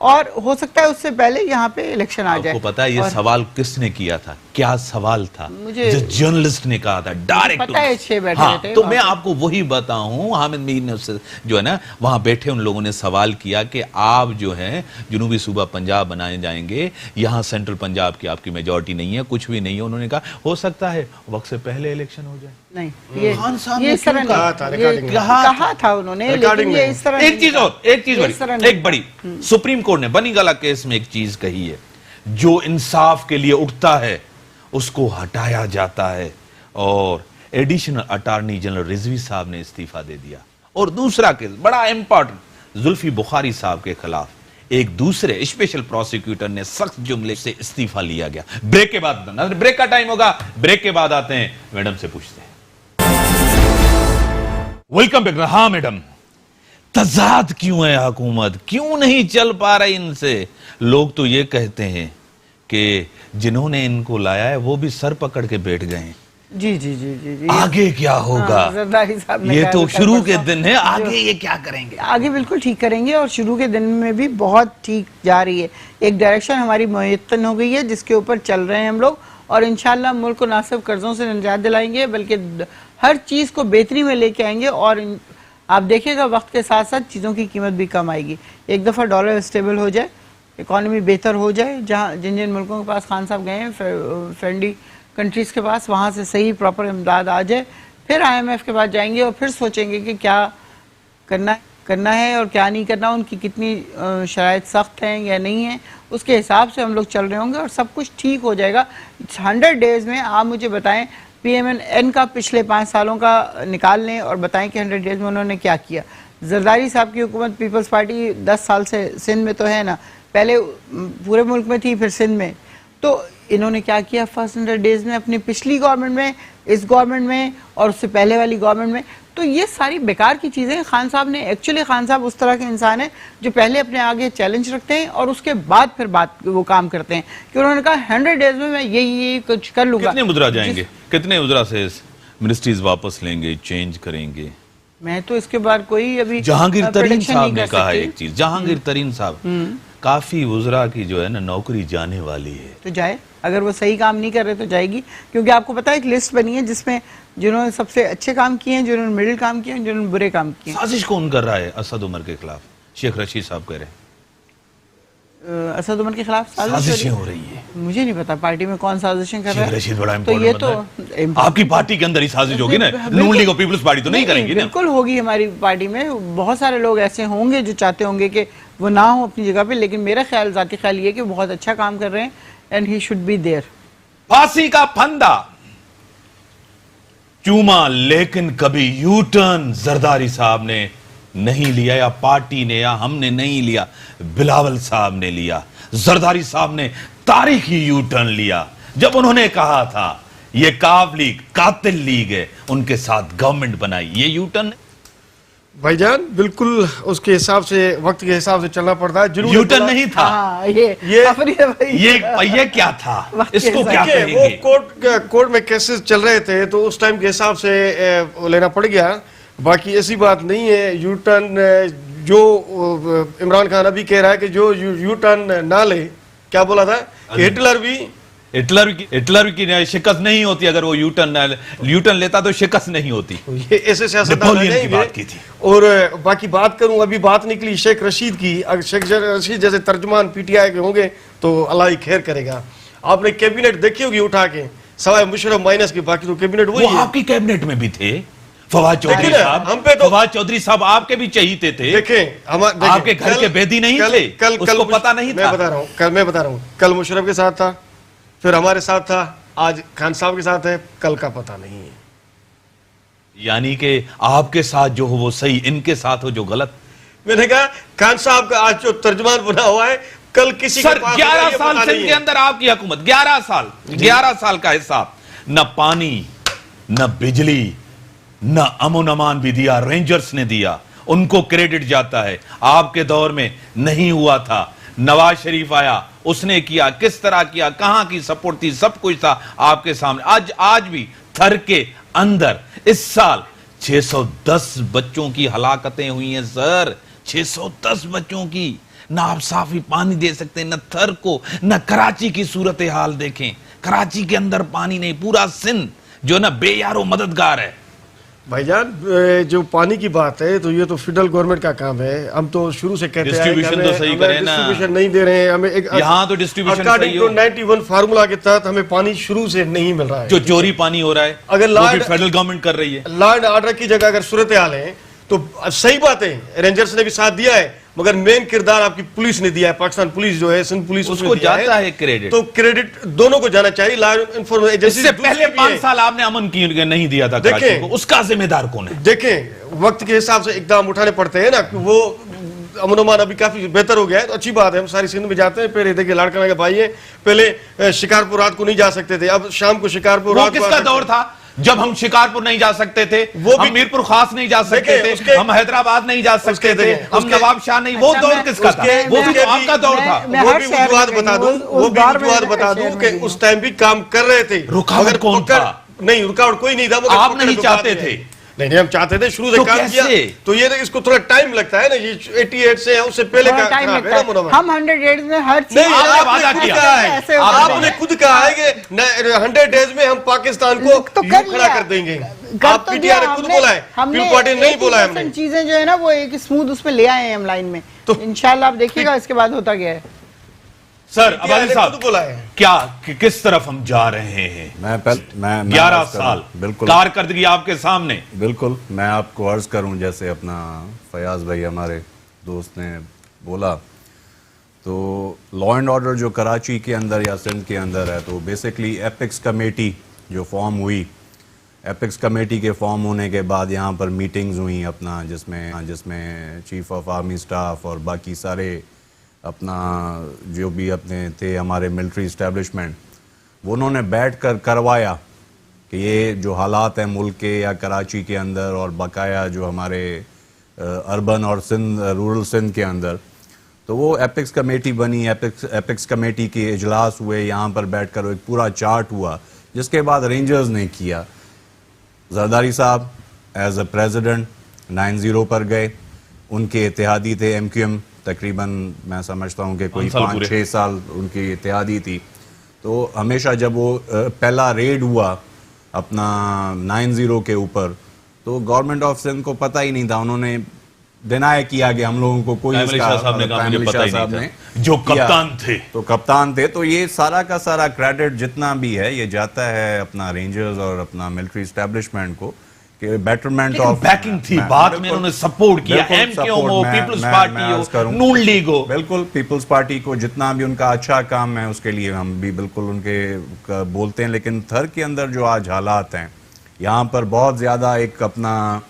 B: और हो सकता है उससे पहले यहाँ पे इलेक्शन आ जाए।
A: आपको पता है ये सवाल किसने किया था? क्या सवाल था?
B: मुझे
A: जो जर्नलिस्ट ने कहा था डायरेक्ट,
B: पता है, 6 बैठे
A: हाँ,
B: थे,
A: तो मैं आपको वही बताऊं, हामिद मीर ने उससे जो है ना वहां बैठे उन लोगों ने सवाल किया कि आप जो है जुनूबी सूबा पंजाब बनाए जाएंगे, यहाँ सेंट्रल पंजाब की आपकी मेजोरिटी नहीं है, कुछ भी नहीं है। उन्होंने कहा हो सकता है वक्त से पहले इलेक्शन हो जाए।
B: नहीं,
A: खान साहब
B: ये
A: ने
B: इस तरह
A: कहा
B: था उन्होंने, लेकिन ये इस तरह
A: एक चीज एक बड़ी सुप्रीम कोर्ट ने बनीगला केस में एक चीज कही है, जो इंसाफ के लिए उठता है उसको हटाया जाता है, और एडिशनल अटॉर्नी जनरल रिजवी साहब ने इस्तीफा दे दिया। और दूसरा केस बड़ा इंपॉर्टेंट, जुल्फी बुखारी साहब के खिलाफ एक दूसरे स्पेशल प्रोसिक्यूटर ने सख्त जुमले से इस्तीफा लिया गया। ब्रेक के बाद, ब्रेक का टाइम होगा, ब्रेक के बाद आते हैं, मैडम से पूछते हैं। Welcome back. हाँ मैडम, तजाद क्यों है हुकूमत, क्यों नहीं चल पा रही इनसे? लोग तो ये कहते हैं कि जिन्होंने इनको लाया है वो भी सर पकड़ के बैठ गए हैं।
B: जी।
A: आगे क्या होगा?
B: जरदारी साहब ने
A: ये
B: कहा
A: तो शुरू के दिन है, आगे ये क्या करेंगे?
B: आगे बिल्कुल ठीक करेंगे, और शुरू के दिन में भी बहुत ठीक जा रही है। एक डायरेक्शन हमारी मुयत्तन हो गई है जिसके ऊपर चल रहे हैं हम लोग, और इंशाल्लाह मुल्क को ना सिर्फ कर्जों से निजात दिलाएंगे बल्कि हर चीज को बेहतरी में लेके आएंगे। और आप देखिएगा वक्त के साथ साथ चीज़ों की कीमत भी कम आएगी। एक दफ़ा डॉलर स्टेबल हो जाए, इकॉनमी बेहतर हो जाए, जहाँ जिन मुल्कों के पास खान साहब गए हैं, फ्रेंडली कंट्रीज़ के पास, वहाँ से सही प्रॉपर इमदाद आ जाए, फिर IMF के पास जाएंगे और फिर सोचेंगे कि क्या करना है और क्या नहीं करना, उनकी कितनी शराइत सख्त हैं या नहीं है, उसके हिसाब से हम लोग चल रहे होंगे और सब कुछ ठीक हो जाएगा। 100 डेज़ में आप मुझे बताएं, PMN का पिछले 5 सालों का निकाल लें और बताएं कि 100 डेज़ में उन्होंने क्या किया। जरदारी साहब की हुकूमत, पीपल्स पार्टी 10 साल से सिंध में तो है ना, पहले पूरे मुल्क में थी, फिर सिंध में, तो इन्होंने क्या किया फर्स्ट 100 डेज़ में, अपनी पिछली गवर्नमेंट में, इस गवर्नमेंट में और उससे पहले वाली गवर्नमेंट में। तो ये सारी बेकार की चीज़ें खान साहब ने, एक्चुअली खान साहब उस तरह के इंसान हैं जो पहले अपने आगे चैलेंज रखते हैं और उसके बाद फिर वो काम करते हैं, कि उन्होंने कहा 100 डेज़ में मैं यही कुछ कर लूँगा।
A: कितने मुद्रा जाएंगे, कितने मुद्रा से मिनिस्ट्रीज वापस लेंगे, चेंज करेंगे?
B: मैं तो इसके बाद कोई अभी
A: जहांगीर तरीन साहब ने कहा है एक चीज, जहांगीर तरीन साहब, काफी वुज़रा की जो है ना नौकरी जाने वाली है।
B: तो जाए, अगर वो सही काम नहीं कर रहे तो जाएगी, क्योंकि आपको पता है एक लिस्ट बनी है जिसमें जिन्होंने सबसे अच्छे काम किए हैं, जिन्होंने मिडिल काम किए हैं, जिन्होंने बुरे काम किए हैं।
A: साजिश कौन कर रहा है असद उमर के खिलाफ? शेख रशीद साहब कह रहे हैं
B: असद उमर के खिलाफ
A: साजिशें हो रही है।
B: मुझे नहीं पता पार्टी में कौन साजिशें कर रहा है।
A: रशीद बड़ा
B: तो ये तो
A: आपकी पार्टी के अंदर ही साजिश होगी ना, नून लीग और पीपल्स पार्टी तो नहीं करेंगी ना?
B: बिल्कुल होगी, हमारी पार्टी में बहुत सारे लोग ऐसे होंगे जो चाहते होंगे कि वो ना हो अपनी जगह पे, लेकिन मेरा ख्याल, जाती ख्याल ये कि बहुत अच्छा काम कर रहे हैं and he should be there.
A: फांसी का फंदा चूमा, लेकिन कभी यू टर्न जरदारी साहब ने नहीं लिया, या पार्टी ने, या हमने नहीं लिया, बिलावल साहब ने लिया। जरदारी साहब ने तारीखी यू टर्न लिया। जब उन्होंने कहा था ये काफ लीग कातिल लीग है, उनके साथ गवर्नमेंट बनाई, ये यूटर्न
C: भाईजान बिल्कुल उसके हिसाब से, वक्त के हिसाब से चलना पड़ता है। जरूर
A: यूटर्न नहीं था।
B: हाँ, ये
A: ये क्या था, इसको क्या
C: वो
A: कहेंगे?
C: कोर्ट में केसेस चल रहे थे तो उस टाइम के हिसाब से लेना पड़ गया। बाकी ऐसी बात नहीं है। यू टर्न जो इमरान खान अभी कह रहा है कि जो यू टर्न ना ले, क्या बोला था कि
A: हिटलर की शिकस्त नहीं होती, अगर वो यूटर्न लेता तो शिकस्त नहीं होती।
C: ये ऐसे सियासतदान
A: की बात की थी।
C: और बाकी बात करूं, अभी बात निकली शेख रशीद की। अगर शेख रशीद जैसे तर्जुमान पीटीआई के होंगे तो अल्लाह ही खैर करेगा। आपने कैबिनेट देखी होगी उठा के, सवाए मुशर्रफ माइनस की, बाकी तो कैबिनेट वही है।
A: आपकी कैबिनेट में भी थे फवाद चौधरी साहब।
C: हम पे तो
A: फवाद चौधरी साहब आपके भी चहीते थे।
C: देखें
A: आपके घर के बेदी नहीं थे, उसको पता नहीं था।
C: मैं बता रहा हूं, कल मुशर्रफ के साथ था, फिर हमारे साथ था, आज खान साहब के साथ है, कल का पता नहीं है।
A: यानी कि आपके साथ जो हो वो सही, इनके साथ हो जो गलत।
C: मैंने कहा खान साहब का आज जो तर्जुमान बना हुआ है, कल किसी
A: सर
C: के पास
A: 11 साल सिंध के अंदर आपकी हुकूमत, 11 साल का हिसाब, न पानी न बिजली न अमन अमान भी दिया, रेंजर्स ने दिया, उनको क्रेडिट जाता है। आपके दौर में नहीं हुआ था। नवाज शरीफ आया, उसने किया, किस तरह किया, कहां की सपोर्ट थी, सब कुछ था आपके सामने। आज भी थर के अंदर इस साल 610 बच्चों की हलाकतें हुई हैं सर, 610 बच्चों की। ना आप साफी पानी दे सकते, न थर को, न कराची की सूरत हाल देखें। कराची के अंदर पानी नहीं, पूरा सिंध जो ना बेयारो मददगार है।
C: भाईजान जो पानी की बात है तो ये तो फेडरल गवर्नमेंट का काम है। हम तो शुरू से कहते हैं कि
A: डिस्ट्रीब्यूशन तो सही करें ना,
C: डिस्ट्रीब्यूशन नहीं दे रहे हैं हमें। एक
A: यहाँ तो डिस्ट्रीब्यूशन
C: अकॉर्डिंग टू 91 फार्मूला के तहत हमें पानी शुरू से नहीं मिल रहा है।
A: जो चोरी पानी हो रहा है
C: अगर
A: वो भी फेडरल गवर्नमेंट कर रही है।
C: लॉ एंड ऑर्डर की जगह अगर सूरत हाल है तो सही बात है, रेंजर्स ने भी साथ दिया है, मगर मेन किरदार आपकी पुलिस ने दिया है। पाकिस्तान पुलिस जो है, सिंध पुलिस,
A: उसको जाता है क्रेडिट।
C: तो क्रेडिट दोनों को जाना चाहिए। लॉ एनफोर्समेंट एजेंसी
A: इससे पहले 5 साल आपने अमन की नहीं दिया था कराची को, उसका जिम्मेदार कौन है?
C: देखें वक्त के हिसाब से इकदाम उठाने पड़ते हैं ना। वो अमन अमान अभी काफी बेहतर हो गया है तो अच्छी बात है। हम सारी सिंध में जाते हैं। पहले देखिए लाड़काना के भाई है, पहले शिकारपुर रात को नहीं जा सकते थे, अब शाम को शिकारपुर रात को।
A: किसका दौर था जब हम शिकारपुर नहीं जा सकते थे, हम मीरपुर खास नहीं जा सकते थे, हम हैदराबाद नहीं जा सकते थे, हम नवाब शाह नहीं। वो दौर किसका था? वो भी तो आपका दौर था।
C: वो भी वजूहात बता दूं कि उस टाइम भी काम कर रहे थे।
A: रुकावट कौन था?
C: नहीं, रुकावट कोई नहीं था।
A: आप नहीं चाहते थे?
C: नहीं, हम चाहते थे, शुरू से काम किया। तो ये इसको थोड़ा टाइम लगता है ना, ये 88 से उससे पहले का
B: टाइम लगता है। हम 100 डेज में हर चीज
C: आपने खुद कहा है कि 100 डेज में हम पाकिस्तान को खड़ा कर देंगे। आप पीटीआई ने खुद बोला है, पीपल पार्टी ने नहीं बोला है। हमने
B: चीजें जो है ना वो एक स्मूथ उसमें ले आए हैं हम लाइन में, तो इंशाल्लाह आप देखिएगा इसके बाद होता क्या है।
A: सर अबादी साहब क्या किस तरफ हम जा रहे हैं?
D: मैं
A: 11 साल
D: बिल्कुल
A: कारकर्दगी आपके सामने।
D: बिल्कुल मैं आपको अर्ज करूं, जैसे अपना फयाज भाई हमारे दोस्त ने बोला, तो लॉ एंड ऑर्डर जो कराची के अंदर या सिंध के अंदर है, तो बेसिकली एपिक्स कमेटी जो फॉर्म हुई, एपिक्स कमेटी के फॉर्म होने के बाद यहाँ पर मीटिंग्स हुई अपना, जिसमें चीफ ऑफ आर्मी स्टाफ और बाकी सारे अपना जो भी अपने थे हमारे मिलिट्री इस्टेब्लिशमेंट, वो उन्होंने बैठ कर करवाया कि ये जो हालात हैं मुल्क के या कराची के अंदर और बकाया जो हमारे अर्बन और सिंध रूरल सिंध के अंदर, तो वो एपिक्स कमेटी बनी। एपिक्स कमेटी के इजलास हुए, यहाँ पर बैठकर एक पूरा चार्ट हुआ, जिसके बाद रेंजर्स ने किया। जरदारी साहब एज अ प्रेसिडेंट 90 पर गए, उनके इत्तेहादी थे MQM, तकरीबन मैं समझता हूँ कि कोई 5-6 साल उनकी इत्तेहादी थी। तो हमेशा जब वो पहला रेड हुआ अपना 90 के ऊपर, तो गवर्नमेंट ऑफ सिंध को पता ही नहीं था, उन्होंने डिनाई किया कि हम लोगों को कोई
A: जो कप्तान थे
D: तो ये सारा का सारा क्रेडिट जितना भी है ये जाता है अपना रेंजर्स और अपना मिलिट्री एस्टेब्लिशमेंट को, कि बेटरमेंट ऑफ
A: बैकिंग थी, बाद में उन्होंने सपोर्ट किया। MQM हो, पीपल्स पार्टी हो, नून लीग हो,
D: बिल्कुल पीपल्स पार्टी को जितना भी उनका अच्छा काम है उसके लिए हम भी बिल्कुल उनके बोलते हैं। लेकिन थर के अंदर जो आज हालात हैं, यहाँ पर बहुत ज्यादा एक अपना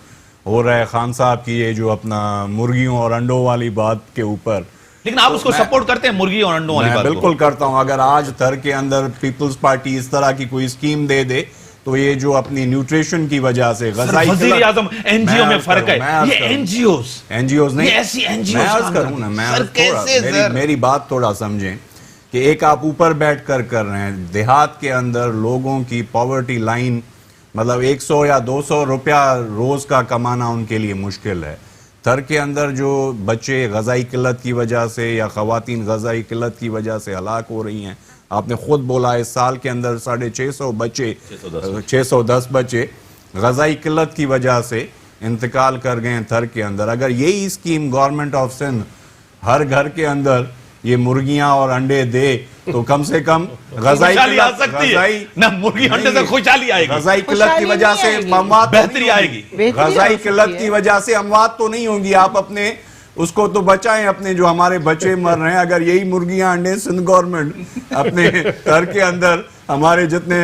D: हो रहा है खान साहब की ये जो अपना मुर्गियों और अंडों वाली बात के ऊपर,
A: लेकिन आप उसको सपोर्ट करते हैं मुर्गी और अंडों वाली
D: मैं
A: बात को?
D: बिल्कुल करता हूं। अगर आज थर के अंदर पीपल्स पार्टी इस तरह की कोई स्कीम दे दे तो ये जो अपनी न्यूट्रिशन की वजह से गज़ाई
A: वज़ीर आज़म एनजीओ में फर्क है, ये
D: एनजीओ नहीं,
A: ये ऐसी एनजीओ
D: मैं अर्ज करूं ना, मैं
A: सर
D: अर्ज थोड़ा
A: कैसे
D: मेरी बात थोड़ा समझें कि एक आप ऊपर बैठ कर रहे हैं, देहात के अंदर लोगों की पॉवर्टी लाइन मतलब 100 या 200 रुपया रोज का कमाना उनके लिए मुश्किल है। थर के अंदर जो बच्चे गज़ाई किल्लत की वजह से या ख़वातीन गज़ाई किल्लत की वजह से हलाक हो रही हैं, आपने खुद बोला इस साल के अंदर 650 बच्चे 610 बच्चे गज़ाई किल्लत की वजह से इंतकाल कर गए हैं थर के अंदर। अगर यही स्कीम गवर्नमेंट ऑफ सिंध हर घर के अंदर ये मुर्गियां और अंडे दे तो कम से कम गज़ाई
A: आ सकती है ना, मुर्गी अंडे से खुशहाली आएगी,
D: गज़ाई किल्लत की वजह से अमवात
A: बेहतरी आएगी,
D: गज़ाई किल्लत की वजह से अमवात तो नहीं होंगी। आप अपने उसको तो बचाएं, अपने जो हमारे बच्चे मर रहे हैं। अगर यही मुर्गियां अंडे सिंध गवर्नमेंट अपने घर के अंदर हमारे जितने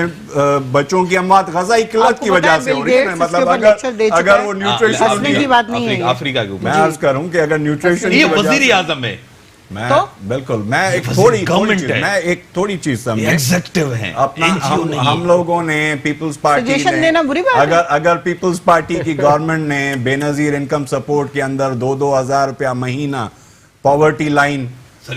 D: बच्चों की अमवात गज़ाई किल्लत की वजह से हो रही है, मतलब अगर वो न्यूट्रिशन
B: की बात नहीं है,
A: अफ्रीका के ऊपर
D: मैं अर्ज करूं कि अगर न्यूट्रिशन
A: ये वज़ीर आज़म है,
D: मैं
B: तो?
D: बिल्कुल मैं एक थोड़ी चीज समझे,
A: एग्जीक्यूटिव है
D: अपना हम लोगों ने पीपल्स पार्टी
B: सजेशन देना बुरी बात है।
D: अगर पीपल्स पार्टी की गवर्नमेंट ने बेनजीर इनकम सपोर्ट के अंदर 2-2 हजार रुपया महीना पॉवर्टी लाइन,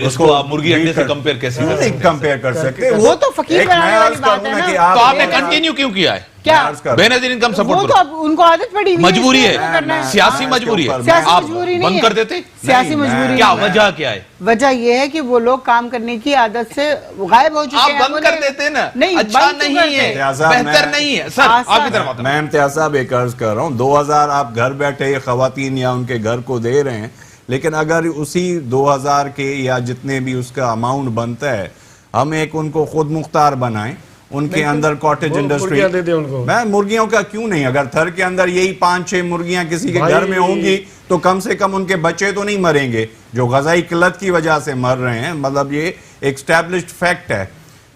A: उसको आप मुर्गी अंडे से कंपेयर कैसे कर सकते हैं?
D: कंपेयर कर सकते
B: वो तो फकीर बनाने वाली बात है ना।
A: तो आपने कंटिन्यू क्यों किया है?
B: क्या
A: बेनजीर इनकम
B: वो
A: सपोर्ट
B: तो अब उनको आदत पड़ी हुई है,
A: मजबूरी
B: इसलिए उनको करना
A: है, सियासी मजबूरी है,
B: सियासी
A: आप
B: मजबूरी नहीं
A: बंद
B: है।
A: कर देते?
B: सियासी मजबूरी
A: क्या
B: नहीं है।
A: वजह क्या है?
B: वजह यह है कि वो लोग काम करने की आदत से गायब हो चुके
A: आप
B: हैं।
A: बंद कर देते ना,
B: नहीं,
A: अच्छा
B: बंद क्यों
A: नहीं
B: करते?
A: है,
D: इम्तियाज़ साहब,
A: बेहतर
D: मैं-
A: नहीं है सर,
B: आसान
A: आपकी तरफ आता
D: मैं इम्तियाज़ साहब एक अर्ज कर रहा हूँ, 2000 आप घर बैठे खवातीन या उनके घर को दे रहे हैं, लेकिन अगर उसी 2000 के या जितने भी उसका अमाउंट बनता है हम एक उनको खुद मुख्तार बनाएं, उनके अंदर कॉटेज इंडस्ट्री
C: दे दे उनको।
D: मैं मुर्गियों का क्यों नहीं, अगर थर के अंदर यही 5-6 मुर्गियां किसी के घर में होंगी तो कम से कम उनके बच्चे तो नहीं मरेंगे जो गज़ाई किल्लत की वजह से मर रहे हैं। मतलब ये एक स्टैब्लिश्ड फैक्ट है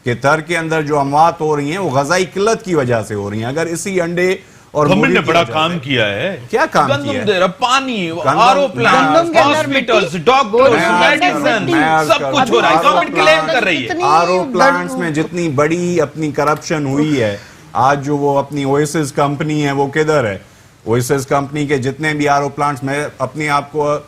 D: कि थर के अंदर जो अमवात हो रही हैं वो गज़ाई किल्लत की वजह से हो रही हैं। अगर इसी अंडे और
A: गवर्नमेंट ने
D: मुर्गी की
A: बड़ा
D: वजह
A: काम
D: से-
A: किया है,
D: क्या काम
A: गंदम
D: किया है?
A: दे रहा, पानी,
D: गंदम-
A: आरओ प्लांट,
B: गंदम के अंदर
A: हॉस्पिटल्स,
B: मिट्टी,
A: डॉक्टर्स,
B: मैं
A: मेडिसिन,
D: अर्ज
A: सब
D: कर
A: कुछ हो रहा है, गवर्नमेंट क्लेम कर रही है।
B: कितनी
D: आरओ प्लांट्स
B: दर्द-
D: में जितनी बड़ी अपनी करप्शन हुई है, आज जो वो अपनी ओएसिस कंपनी है वो किधर है? ओएसिस कंपनी के जितने भी आरओ प्लांट्स, मैं अपने आपको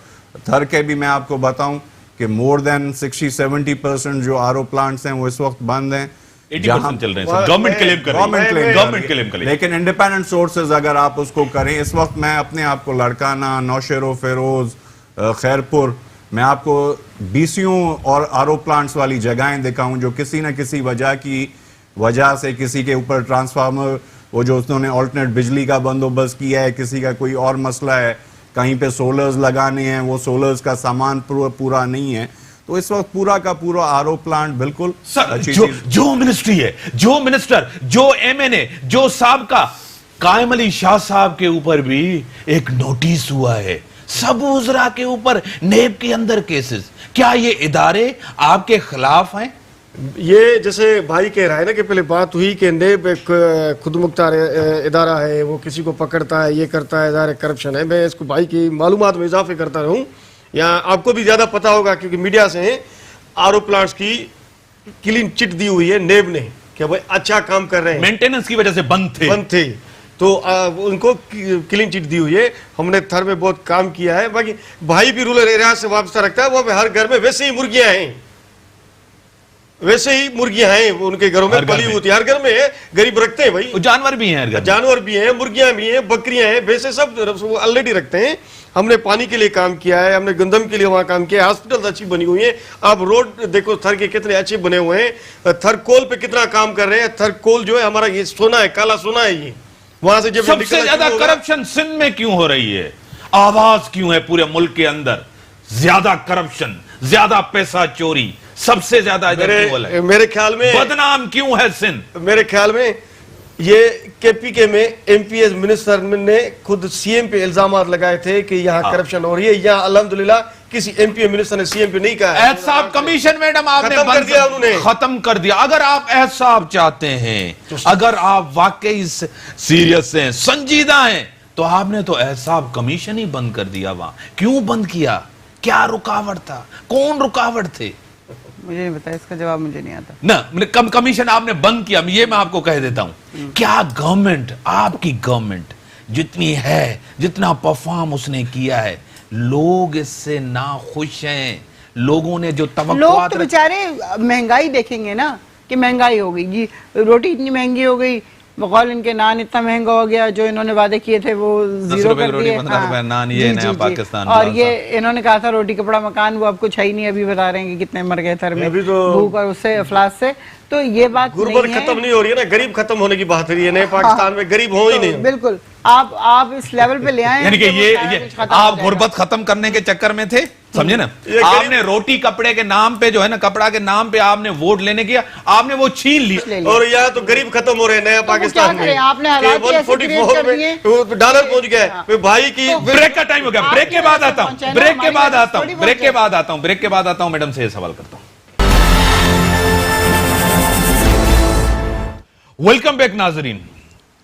D: थर के भी मैं आपको बताऊं कि मोर देन 60-70% जो आरओ प्लांट्स हैं वो इस वक्त बंद हैं।
A: 80% चल रहे हैं सर, गवर्नमेंट क्लेम कर रही है, गवर्नमेंट क्लेम कर रही है।
D: लेकिन इंडिपेंडेंट सोर्सेज अगर आप उसको करें, इस वक्त मैं अपने आप को लड़काना, नौशेरो, फेरोज, खैरपुर, मैं आपको बीसियों और आरओ प्लांट्स वाली जगहें दिखाऊं जो किसी न किसी वजह से किसी के ऊपर ट्रांसफार्मर, वो जो उन्होंने ऑल्टरनेट बिजली का बंदोबस्त किया है, किसी का कोई और मसला है, कहीं पे सोलर्स लगाने हैं, वो सोलर्स का सामान पूरा नहीं है, तो इस वक्त पूरा का पूरा आरओ प्लांट बिल्कुल
A: सर
D: अच्छी
A: जो
D: चीज-
A: जो मिनिस्ट्री है, जो मिनिस्टर, जो एमएनए, जो साबका कायम अली शाह साहब के ऊपर भी एक नोटिस हुआ है, सब उजरा के ऊपर नेब के अंदर केसेस, क्या ये इदारे आपके खिलाफ हैं?
C: ये जैसे भाई कह रहा है ना कि पहले बात हुई कि नेब एक खुद मुख्तार इदारा है, वो किसी को पकड़ता है, ये करता है, इदारे करप्शन है। मैं इसको भाई की मालूमात में इजाफे करता रहूं, या आपको भी ज्यादा पता होगा क्योंकि मीडिया से आरओ प्लांट्स की क्लीन चिट दी हुई है नेब ने कि भाई अच्छा काम कर रहे हैं,
A: मेंटेनेंस की वजह से बंद थे।
C: तो उनको क्लीन चिट दी हुई है। हमने थर में बहुत काम किया है। बाकी भाई भी रूरल एरिया से वाबस्ता रखता है, वहां पे हर घर में वैसे ही मुर्गियां हैं, वैसे ही मुर्गियां हैं, वो उनके घरों में पली होती है, हर घर में है, गरीब रखते हैं भाई,
A: जानवर भी हैं,
C: जानवर भी हैं, मुर्गियां भी हैं, बकरियां हैं, भैंसे सब ऑलरेडी रखते हैं। हमने पानी के लिए काम किया है, हमने गंदम के लिए वहां काम किया है, हॉस्पिटल अच्छी बनी हुई है। आप रोड देखो थर के कितने अच्छे बने हुए हैं, थर कोल पे कितना काम कर रहे हैं। थर कोल जो है हमारा ये सोना है, काला सोना है ये, वहां से जब
A: सबसे ज्यादा करप्शन सिंध में क्यों हो रही है? आवाज क्यों है पूरे मुल्क के अंदर? ज्यादा करप्शन, ज्यादा पैसा चोरी, सबसे ज्यादा
C: मेरे ख्याल में
A: बदनाम क्यों है सिंध?
C: मेरे ख्याल में ये केपीके में एमपीएस मिनिस्टर ने खुद सीएम पे इल्जाम लगाए थे कि यहाँ करप्शन हो रही है। यहाँ अल्हम्दुलिल्लाह किसी एमपीए मिनिस्टर ने सीएम पे नहीं कहा।
A: एहसाब कमीशन मैडम आपने
C: खत्म कर दिया, उन्होंने
A: खत्म कर दिया। अगर आप एहसाब चाहते हैं, अगर आप वाकई सीरियस हैं, संजीदा हैं, तो आपने तो एहसाब कमीशन ही बंद कर दिया। वहां क्यों बंद किया? क्या रुकावट था, कौन रुकावट थे?
B: मुझे नहीं पता, इसका जवाब मुझे नहीं आता
A: ना। कमीशन आपने बंद किया, ये मैं आपको कह देता हूं। क्या गवर्नमेंट, आपकी गवर्नमेंट जितनी है, जितना परफॉर्म उसने किया है, लोग इससे ना खुश हैं। लोगों ने जो
B: लोग तो बेचारे महंगाई देखेंगे ना कि महंगाई हो गई जी, रोटी इतनी महंगी हो गई, बकौल इनके नान इतना महंगा हो गया, जो इन्होंने वादे किए थे वो जीरो कर दिए।
A: नान ये नया पाकिस्तान।
B: और ये इन्होंने कहा था रोटी कपड़ा मकान, वो अब कुछ है ही नहीं। अभी बता रहे हैं कि कितने मर गए थर में भूख और उससे अफलास से। तो ये बात
C: गुर्बत खत्म नहीं हो रही है ना, गरीब खत्म होने की बात हो रही है। नए पाकिस्तान में गरीब हो ही नहीं।
B: बिल्कुल, आप इस लेवल पे ले आए,
A: यानी कि ये आप गुर्बत खत्म करने के चक्कर में थे, समझे ना? आपने रोटी कपड़े के नाम पे, जो है ना, कपड़ा के नाम पे आपने वोट लेने किया, आपने वो छीन ली।
C: और यहाँ तो गरीब खत्म हो रहे हैं नया पाकिस्तान में।
B: आपने हालात ही ऐसे क्रिएट कर दिए,
C: डॉलर पहुंच गए भाई की।
A: ब्रेक का टाइम हो गया, ब्रेक के बाद आता हूं, ब्रेक के बाद आता हूं, ब्रेक के बाद आता हूं, ब्रेक के बाद आता हूं। मैडम से ये सवाल करता हूं। वेलकम बैक नाजरीन।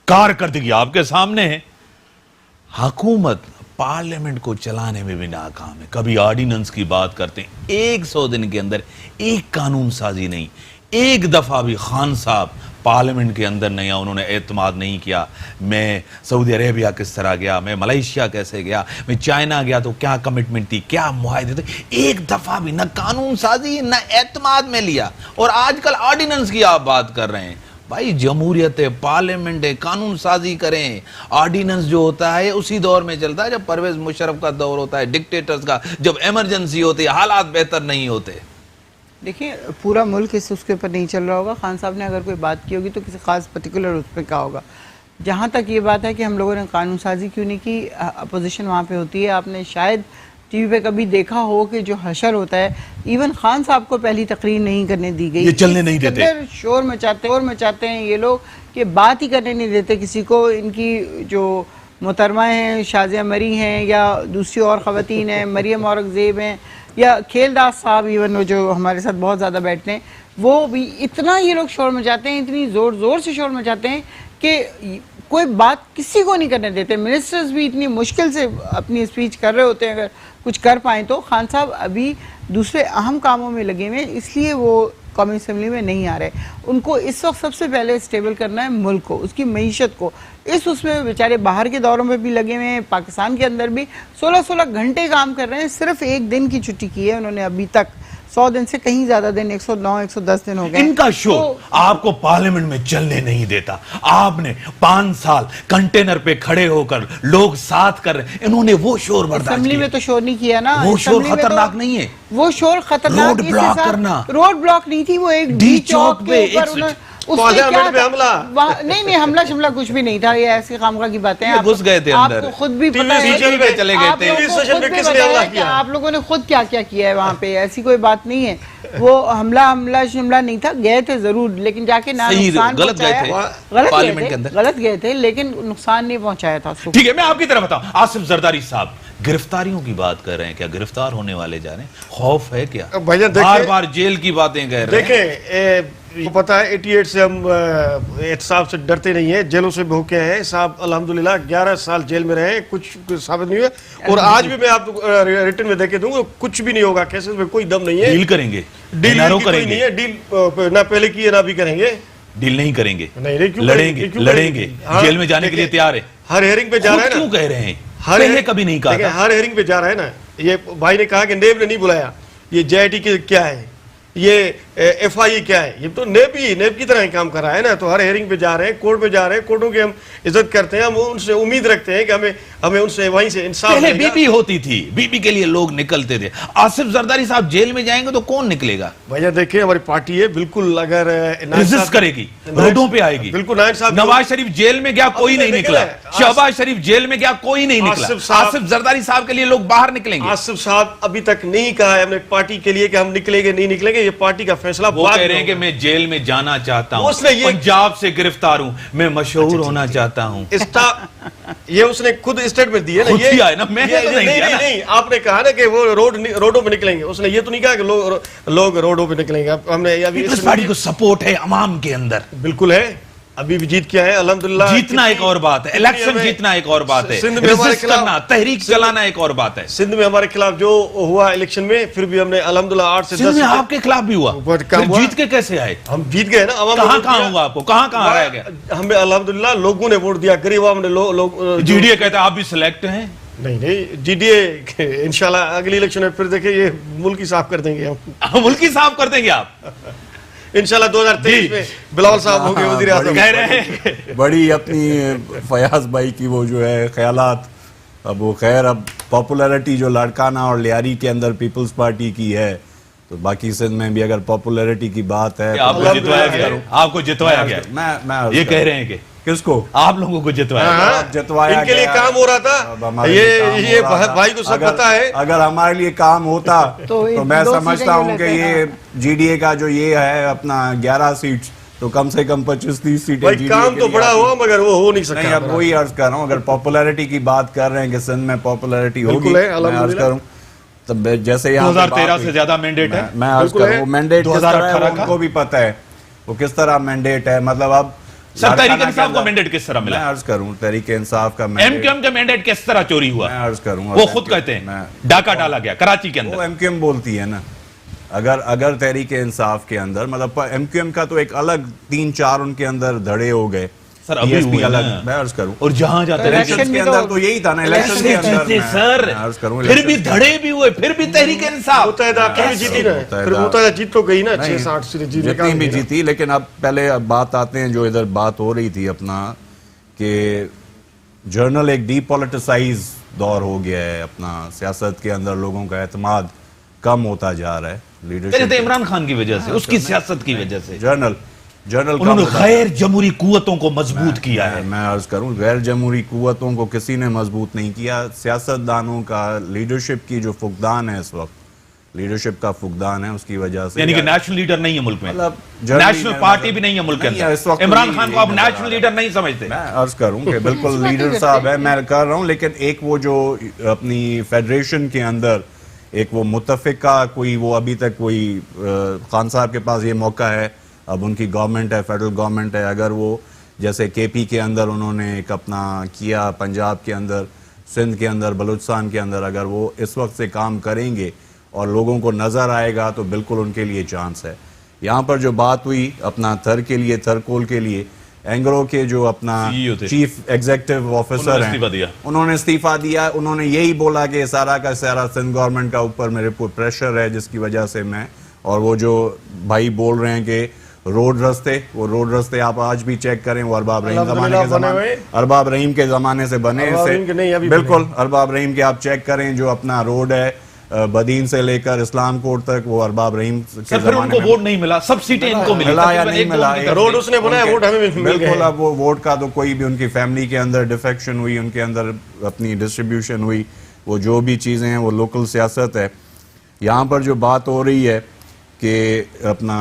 A: कारकर्दगी आपके सामने है। हुकूमत पार्लियामेंट को चलाने में भी नाकाम है। कभी ऑर्डिनेंस की बात करते हैं, 100 दिन के अंदर एक कानून साजी नहीं। एक दफा भी खान साहब पार्लियामेंट के अंदर नहीं आया, उन्होंने एतमाद नहीं किया। मैं सऊदी अरेबिया किस तरह गया, मैं मलेशिया कैसे गया, मैं चाइना गया तो क्या कमिटमेंट थी, क्या मुआहदे थे, एक दफा भी ना कानून साजी ना एतमाद में लिया। और आजकल ऑर्डिनेंस की आप बात कर रहे हैं। भाई जमहूरियत है, पार्लियामेंट है, कानून साजी करें। ऑर्डिनेंस जो होता है उसी दौर में चलता है जब परवेज मुशर्रफ का दौर होता है, डिक्टेटर्स का, जब इमरजेंसी होती है, हालात बेहतर नहीं होते।
B: देखिए, पूरा मुल्क इसके ऊपर नहीं चल रहा होगा। खान साहब ने अगर कोई बात की होगी तो किसी खास पर्टिकुलर उस पर कहा होगा। जहाँ तक ये बात है कि हम लोगों ने कानून साजी क्यों नहीं की, अपोजिशन वहाँ पे होती है। आपने शायद टीवी पे कभी देखा हो कि जो हशर होता है, इवन खान साहब को पहली तकरीर नहीं करने दी गई।
A: ये चलने नहीं देते,
B: शोर मचाते हैं ये लोग कि बात ही करने नहीं देते किसी को। इनकी जो मोहतरमा हैं, शाजिया मरी हैं, या दूसरी और ख़वातीन हैं, मरियम औरंगज़ेब हैं, या खेलदास साहब, इवन वो जो हमारे साथ बहुत ज़्यादा बैठते हैं, वो भी इतना ये लोग शोर मचाते हैं, इतनी ज़ोर से शोर मचाते हैं कि कोई बात किसी को नहीं करने देते। मिनिस्टर्स भी इतनी मुश्किल से अपनी स्पीच कर रहे होते हैं, अगर कुछ कर पाएँ तो। खान साहब अभी दूसरे अहम कामों में लगे हुए, इसलिए वो कौमी असम्बली में नहीं आ रहे। उनको इस वक्त सबसे पहले स्टेबल करना है मुल्क को, उसकी मईशत को। उसमें बेचारे बाहर के दौरों में भी लगे हुए हैं, पाकिस्तान के अंदर भी 16-16 घंटे काम कर रहे हैं। सिर्फ एक दिन की छुट्टी की है उन्होंने अभी तक। 100 दिन से कहीं ज्यादा दिन, 109-110 दिन हो गए।
A: इनका शो आपको पार्लियामेंट में चलने नहीं देता। आपने 5 साल कंटेनर पे खड़े होकर लोग साथ कर रहे, इन्होंने वो शोर बर्दाश्त
B: असेंबली में तो शोर नहीं किया ना।
A: वो शोर खतरनाक नहीं है,
B: वो शोर खतरनाक।
A: रोड ब्लॉक करना,
B: रोड ब्लॉक नहीं थी, वो एक डी चौक पे नहीं हमला शिमला कुछ भी नहीं था। ये ऐसी खामखा की बातें हैं।
A: घुस गए थे अंदर,
B: आपको खुद भी पता है,
A: चले गए थे।
B: आप लोगों ने खुद क्या क्या किया है वहाँ पे। ऐसी कोई बात नहीं है। वो हमला शिमला नहीं था, गए थे जरूर, लेकिन जाके ना नुकसान
A: गलत
B: गए थे, लेकिन नुकसान नहीं पहुंचाया था।
A: ठीक है, मैं आपकी तरफ बताऊं। आसिफ जरदारी साहब गिरफ्तारियों की बात कर रहे हैं, क्या गिरफ्तार होने वाले जा रहे हैं? खौफ है क्या? बार बार जेल की बातें कह रहे हैं।
C: देखें, पता है 88 से हम एहतसाब से डरते नहीं है, जेलों से भूखे हैं साहब। अल्हम्दुलिल्लाह 11 साल जेल में रहे, कुछ साबित नहीं हुआ। और आज भी मैं आपको रिटर्न में देके दूंगा, कुछ भी नहीं होगा, केसेस में कोई दम नहीं है।
A: डील करेंगे,
C: डील नहीं है, डील ना पहले की है ना भी करेंगे।
A: डील नहीं करेंगे,
C: नहीं
A: लड़ेंगे, जेल में जाने के लिए तैयार है।
C: हर हेयरिंग पे जा रहा है ना,
A: क्यों कह रहे हैं? पहले कभी नहीं कहा।
C: हर हेयरिंग पे जा रहा है ना। ये भाई ने कहा कि नेब ने नहीं बुलाया, ये JIT के क्या है, ये FIA क्या है, ये तो नेब की तरह ही काम कर रहा है ना। तो हर हेयरिंग पे जा रहे हैं, कोर्ट में जा रहे हैं, कोर्टों की हम इज्जत करते हैं, हम उनसे उम्मीद रखते हैं कि हमें उनसे वहीं से इंसाफ
A: पहले बीबी होती थी, बीबी के लिए लोग निकलते थे। आसिफ जरदारी साहब जेल में जाएंगे तो कौन निकलेगा?
C: भैया देखिए, हमारी पार्टी है, बिल्कुल अगर
A: रेजिस्ट करेगी, रोडों पे आएगी।
C: बिल्कुल नायब साहब,
A: नवाज शरीफ जेल में गया, कोई नहीं निकला। शहबाज शरीफ जेल में गया, कोई नहीं निकला। आसिफ जरदारी साहब के लिए लोग बाहर निकलेंगे।
C: आसिफ साहब अभी तक नहीं कहा है हमने पार्टी के लिए कि हम निकलेंगे नहीं निकलेंगे, ये पार्टी का फैसला।
A: वो कह रहे हैं कि मैं जेल में जाना चाहता हूं, पंजाब से गिरफ्तार हूं, मैं मशहूर होना चाहता हूं।
C: ये उसने खुद स्टेटमेंट दी है ना,
A: ये है ना, मैंने तो नहीं दिया ना।
C: नहीं, आपने कहा ना कि वो रोडों पे निकलेंगे, उसने ये तो नहीं कहा कि लोग रोडों पे निकलेंगे। हमने अभी
A: पीपल्स पार्टी को सपोर्ट है अवाम के अंदर,
C: बिल्कुल है, अभी भी जीत के आए अल्हम्दुलिल्लाह।
A: जीतना एक और बात है, इलेक्शन जीतना एक और बात है,
C: सिंध में हमारे
A: रेजिस्ट करना, तहरीक चलाना एक और बात है।
C: सिंध में हमारे खिलाफ जो हुआ इलेक्शन में, फिर भी हमने अल्हम्दुलिल्लाह 8 से 10
A: सिंध में आपके खिलाफ भी हुआ,
C: बहुत काम
A: फिर
C: हुआ।
A: जीत के कैसे आए?
C: हम जीत गए ना। अवाम ने
A: कहां
C: वोट
A: कहां
C: दिया।
A: होगा आपको, कहां रह गया?
C: हमें अल्हम्दुलिल्लाह लोगों ने वोट दिया, गरीब आवाम ने लोग
A: जीडीए कहता है आप भी सिलेक्ट हैं।
C: नहीं जीडीए इंशाल्लाह अगली इलेक्शन में फिर देखिए ये मुल्क ही साफ कर देंगे हम।
A: मुल्क ही साफ कर देंगे आप
C: इंशाल्लाह 2023 में बिलावल साहब होंगे वजीर आज़म।
A: कह रहे हैं।
D: बड़ी अपनी फयाज भाई की वो जो है ख्यालात, अब वो खैर अब पॉपुलैरिटी जो लड़काना और लियारी के अंदर पीपल्स पार्टी की है, तो बाकी सिंध में भी अगर पॉपुलैरिटी की बात है
A: आपको जितवाया गया, आपको जितवाया गया।
D: मैं
A: ये कह रहे हैं कि
D: किसको?
A: आप लोगों को जितवाया गया।
C: हाँ,
D: जितवाया
C: इनके लिए
D: गया।
C: काम हो रहा
D: अब
C: था,
D: हमारे लिए काम
C: ये
D: हो रहा था।
C: भाई को सब पता है।
D: अगर हमारे लिए काम होता
B: तो
D: तो मैं
B: दो
D: समझता
B: सीटें
D: हूँ कि
B: लेते हैं।
D: ये जीडीए का जो ये है अपना 11 सीट, तो कम से कम 25-30 सीटें
C: भाई
D: GDA
C: काम
D: के
C: तो
D: लिए
C: बड़ा
D: आती।
C: हुआ मगर वो हो नहीं
D: नहीं,
C: सका।
D: अब वही अर्ज कर रहा हूँ, अगर पॉपुलैरिटी की बात कर रहे हैं कि सिंध में पॉपुलैरिटी होगी,
C: बिल्कुल है,
D: मैं अर्ज
C: अल्हम्दुलिल्लाह।
D: करूँ तब जैसे यहाँ पे बात
A: 2013
D: हुई-
A: से ज्यादा मैंडेट है।
D: मैं अर्ज
C: बिल्कुल
D: करूँ
C: है।
D: वो मैंडेट किस तरह है
A: 2018
D: वो
A: का?
D: उनको भी पता है वो किस तरह मैंडेट है। मतलब अब
A: सर तहरीक
D: लाड़काना
A: इंसाफ
D: के
A: को
D: अंदर-
A: मैंडेट किस तरह
D: मैं
A: मिला?
D: अर्ज करूँ तहरीक इंसाफ का मैंडेट
A: एमक्यूएम का मैंडेट किस तरह चोरी हुआ?
D: मैं अर्ज करूँ
A: वो खुद कहते हैं डाका डाला गया कराची के
D: वो
A: अंदर।
D: एमक्यूएम बोलती है ना। अगर तहरीक इंसाफ के अंदर मतलब एमक्यूएम का तो एक अलग 3-4 उनके अंदर धड़े हो गए
A: सर अभी
D: DSP
A: हुए
D: अलग।
A: ना।
D: मैं अर्ज करूँ
A: और जहां जाते रहे
B: इलेक्शन
D: इलेक्शन के
B: में तो-
D: अंदर तो यही था ना, इलेक्शन के अंदर
A: जीते
D: मैं
A: सर,
D: अर्ज करूँ
A: फिर भी धड़े भी हुए, फिर भी तहरीक इंसाफ।
C: मुतहदा फिर भी जीती ना,
D: मुतहदा-
C: फिर मुतहदा जीत तो गई ना,
D: नहीं,
C: 6-8 सीटें जीत
D: जितनी भी जीती। लेकिन अब पहले अब बात आते हैं जो इधर बात हो रही थी अपना कि जर्नल एक डीपोलिटिसाइज दौर हो गया है अपना, सियासत के अंदर लोगों का एतमाद कम होता जा रहा है
A: कहते थे इमरान खान की वजह से, उसकी सियासत की वजह से
D: जर्नल
A: उन्होंने गैर जमहूरी कुव्वतों को मजबूत किया है।
D: मैं अर्ज करूं गैर जमहूरी कुव्वतों को किसी ने मजबूत नहीं किया। सियासतदानों का लीडरशिप की जो फुकदान है इस वक्त, लीडरशिप का फुकदान है, उसकी वजह से
A: यानी कि नेशनल लीडर नहीं है मुल्क में,
D: मतलब
A: नेशनल पार्टी भी नहीं है मुल्क के
D: नहीं है, इस
A: अंदर।
D: वक्त
A: इमरान
D: तो
A: खान
D: यही
A: को आप
D: नजर आ
A: नेशनल
D: रहा
A: लीडर नहीं समझते।
D: मैं अर्ज करूं कि बिल्कुल लीडर साहब है, मैं कर रहा हूं। लेकिन एक वो जो अपनी फेडरेशन के अंदर एक वो मुतफिका कोई वो अभी तक कोई खान साहब के पास ये मौका है, अब उनकी गवर्नमेंट है, फेडरल गवर्नमेंट है, अगर वो जैसे केपी के अंदर उन्होंने एक अपना किया, पंजाब के अंदर, सिंध के अंदर, बलूचिस्तान के अंदर, अगर वो इस वक्त से काम करेंगे और लोगों को नज़र आएगा तो बिल्कुल उनके लिए चांस है। यहाँ पर जो बात हुई अपना थर के लिए, थरकोल के लिए, एंग्रो के जो अपना
A: CEO थे।
D: चीफ एग्जीक्यूटिव ऑफिसर
A: उन्होंने इस्तीफा दिया।
D: हैं, उन्होंने इस्तीफा दिया। उन्होंने यही बोला कि सारा का सारा सिंध गवर्नमेंट का ऊपर मेरे ऊपर प्रेशर है जिसकी वजह से मैं, और वो जो भाई बोल रहे हैं कि रोड रास्ते आप आज भी चेक करें, वो अरबाब रहीम अरबाब रहीम के ज़माने से बने से बिल्कुल अरबाब रहीम के आप चेक करें जो अपना रोड है बदीन से लेकर इस्लाम कोर्ट तक, वो अरबाब रहीम के
A: सर फिर
D: ज़माने
A: उनको
D: में
A: वोट नहीं मिला, सब सीटें इनको मिली,
D: मिला या
A: तकरीबन
D: नहीं
A: एक
D: मिला,
A: दो उनकी तरफ
C: रोड
A: थी।
C: उसने बनाया, वोट हमें मिल
D: बिल्कुल।
C: गए।
D: अब वो वोट का तो कोई भी उनकी फैमिली के अंदर डिफेक्शन हुई, उनके अंदर अपनी डिस्ट्रीब्यूशन हुई, वो जो भी चीज़ें हैं वो लोकल सियासत है। यहाँ पर जो बात हो रही है कि अपना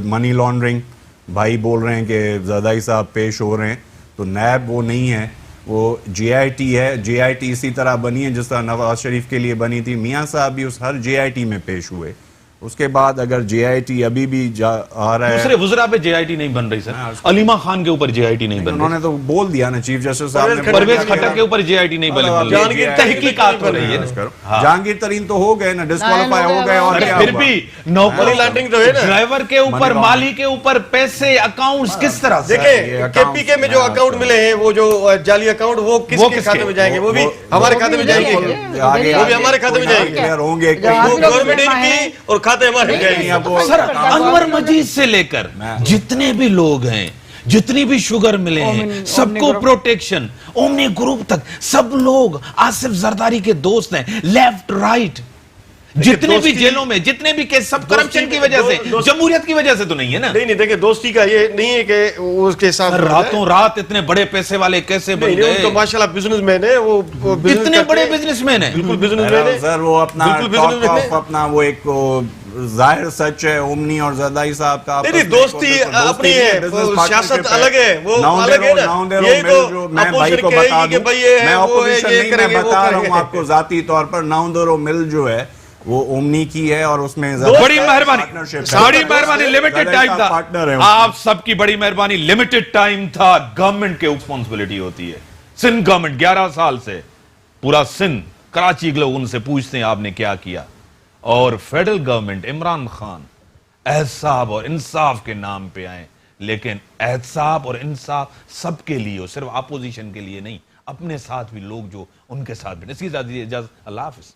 D: मनी लॉन्ड्रिंग, भाई बोल रहे हैं कि ज़रदारी साहब पेश हो रहे हैं, तो नैब वो नहीं है, वो JIT है। JIT इसी तरह बनी है जिस तरह नवाज शरीफ के लिए बनी थी। मियाँ साहब भी उस हर JIT में पेश हुए। उसके बाद अगर JIT अभी भी आ रहा है,
A: दूसरे वुजरा पे JIT नहीं बन रही सर, अलीमा खान के ऊपर JIT नहीं बन रही,
D: उन्होंने तो बोल दिया ना, चीफ जस्टिस साहब ने
A: परवेज खट्टर के ऊपर JIT नहीं बन रही,
C: जहांगीर
A: तहकीकात हो रही है ना। हाँ।
D: जहांगीर तरीन तो हो गए ना, डिस्क्वालीफाई हो गए, और
A: अरे
D: क्या
A: फिर
D: हुआ?
A: भी नौकरी
C: मनी लॉन्ड्रिंग तो है ना।
A: ड्राइवर के ऊपर, माली के ऊपर पैसे, अकाउंट्स किस तरह से?
C: देखें
D: ये
C: KPK में जो अकाउंट मिले हैं, वो जो जाली अकाउंट, वो किसके खाते में जाएंगे? वो भी हमारे खाते में जाएंगे, वो भी हमारे खाते में जाएंगे।
D: क्लियर होंगे
C: वो गवर्नमेंट इनकी और खाते हमारे में जाएंगे।
A: सर अनवर मजीद से लेकर जितने भी लोग हैं, जितनी भी शुगर मिले हैं, सबको प्रोटेक्शन, ओमनी ग्रुप तक, सब लोग आसिफ जरदारी के दोस्त हैं, लेफ्ट राइट। जितने भी जेलों में जितने भी केस, सब करप्शन की वजह से, जमहूरियत की वजह से तो नहीं है ना।
C: नहीं देखिए, दोस्ती का ये नहीं है कि उसके साथ
A: रातों रात इतने बड़े पैसे वाले कैसे बन गए?
C: तो माशाल्लाह बिजनेसमैन है वो business
A: इतने
C: करते
A: बड़े
C: हैं।
A: बिजनेसमैन है।
C: बिल्कुल बिजनेसमैन है
D: सर, वो अपना
C: बिल्कुल
D: talk
C: businessman
D: of
C: है।
D: अपना वो एक जाहिर सच है ओमनी और जरदारी साहब का
C: नहीं दोस्ती अपनी है, सियासत अलग है, वो अलग है ना। यही तो
D: मैं भाई को बता दूं, मैं
C: वो
D: ऑपोजिशन
C: ये
D: नहीं, मैं
C: करेंगे, वो
D: बता रहा हूँ
C: करेंगे।
D: आपको जाती तौर पर, नाउंदरो मिल जो है वो ओमनी की है और उसमें
A: बड़ी मेहरबानी, बड़ी मेहरबानी, लिमिटेड टाइम था।
D: पार्टनर है
A: आप सबकी बड़ी मेहरबानी, लिमिटेड टाइम था। गवर्नमेंट के रिस्पॉन्सिबिलिटी होती है। सिंध गवर्नमेंट 11 साल से पूरा सिंध, कराची के लोग उनसे पूछते हैं आपने क्या किया। और फेडरल गवर्नमेंट, इमरान खान एहसाब और इंसाफ के नाम पे आए, लेकिन एहसाब और इंसाफ सबके लिए हो, सिर्फ अपोजिशन के लिए नहीं, अपने साथ भी लोग जो उनके साथ भी। इसकी इजाजत, अल्लाह हाफिज।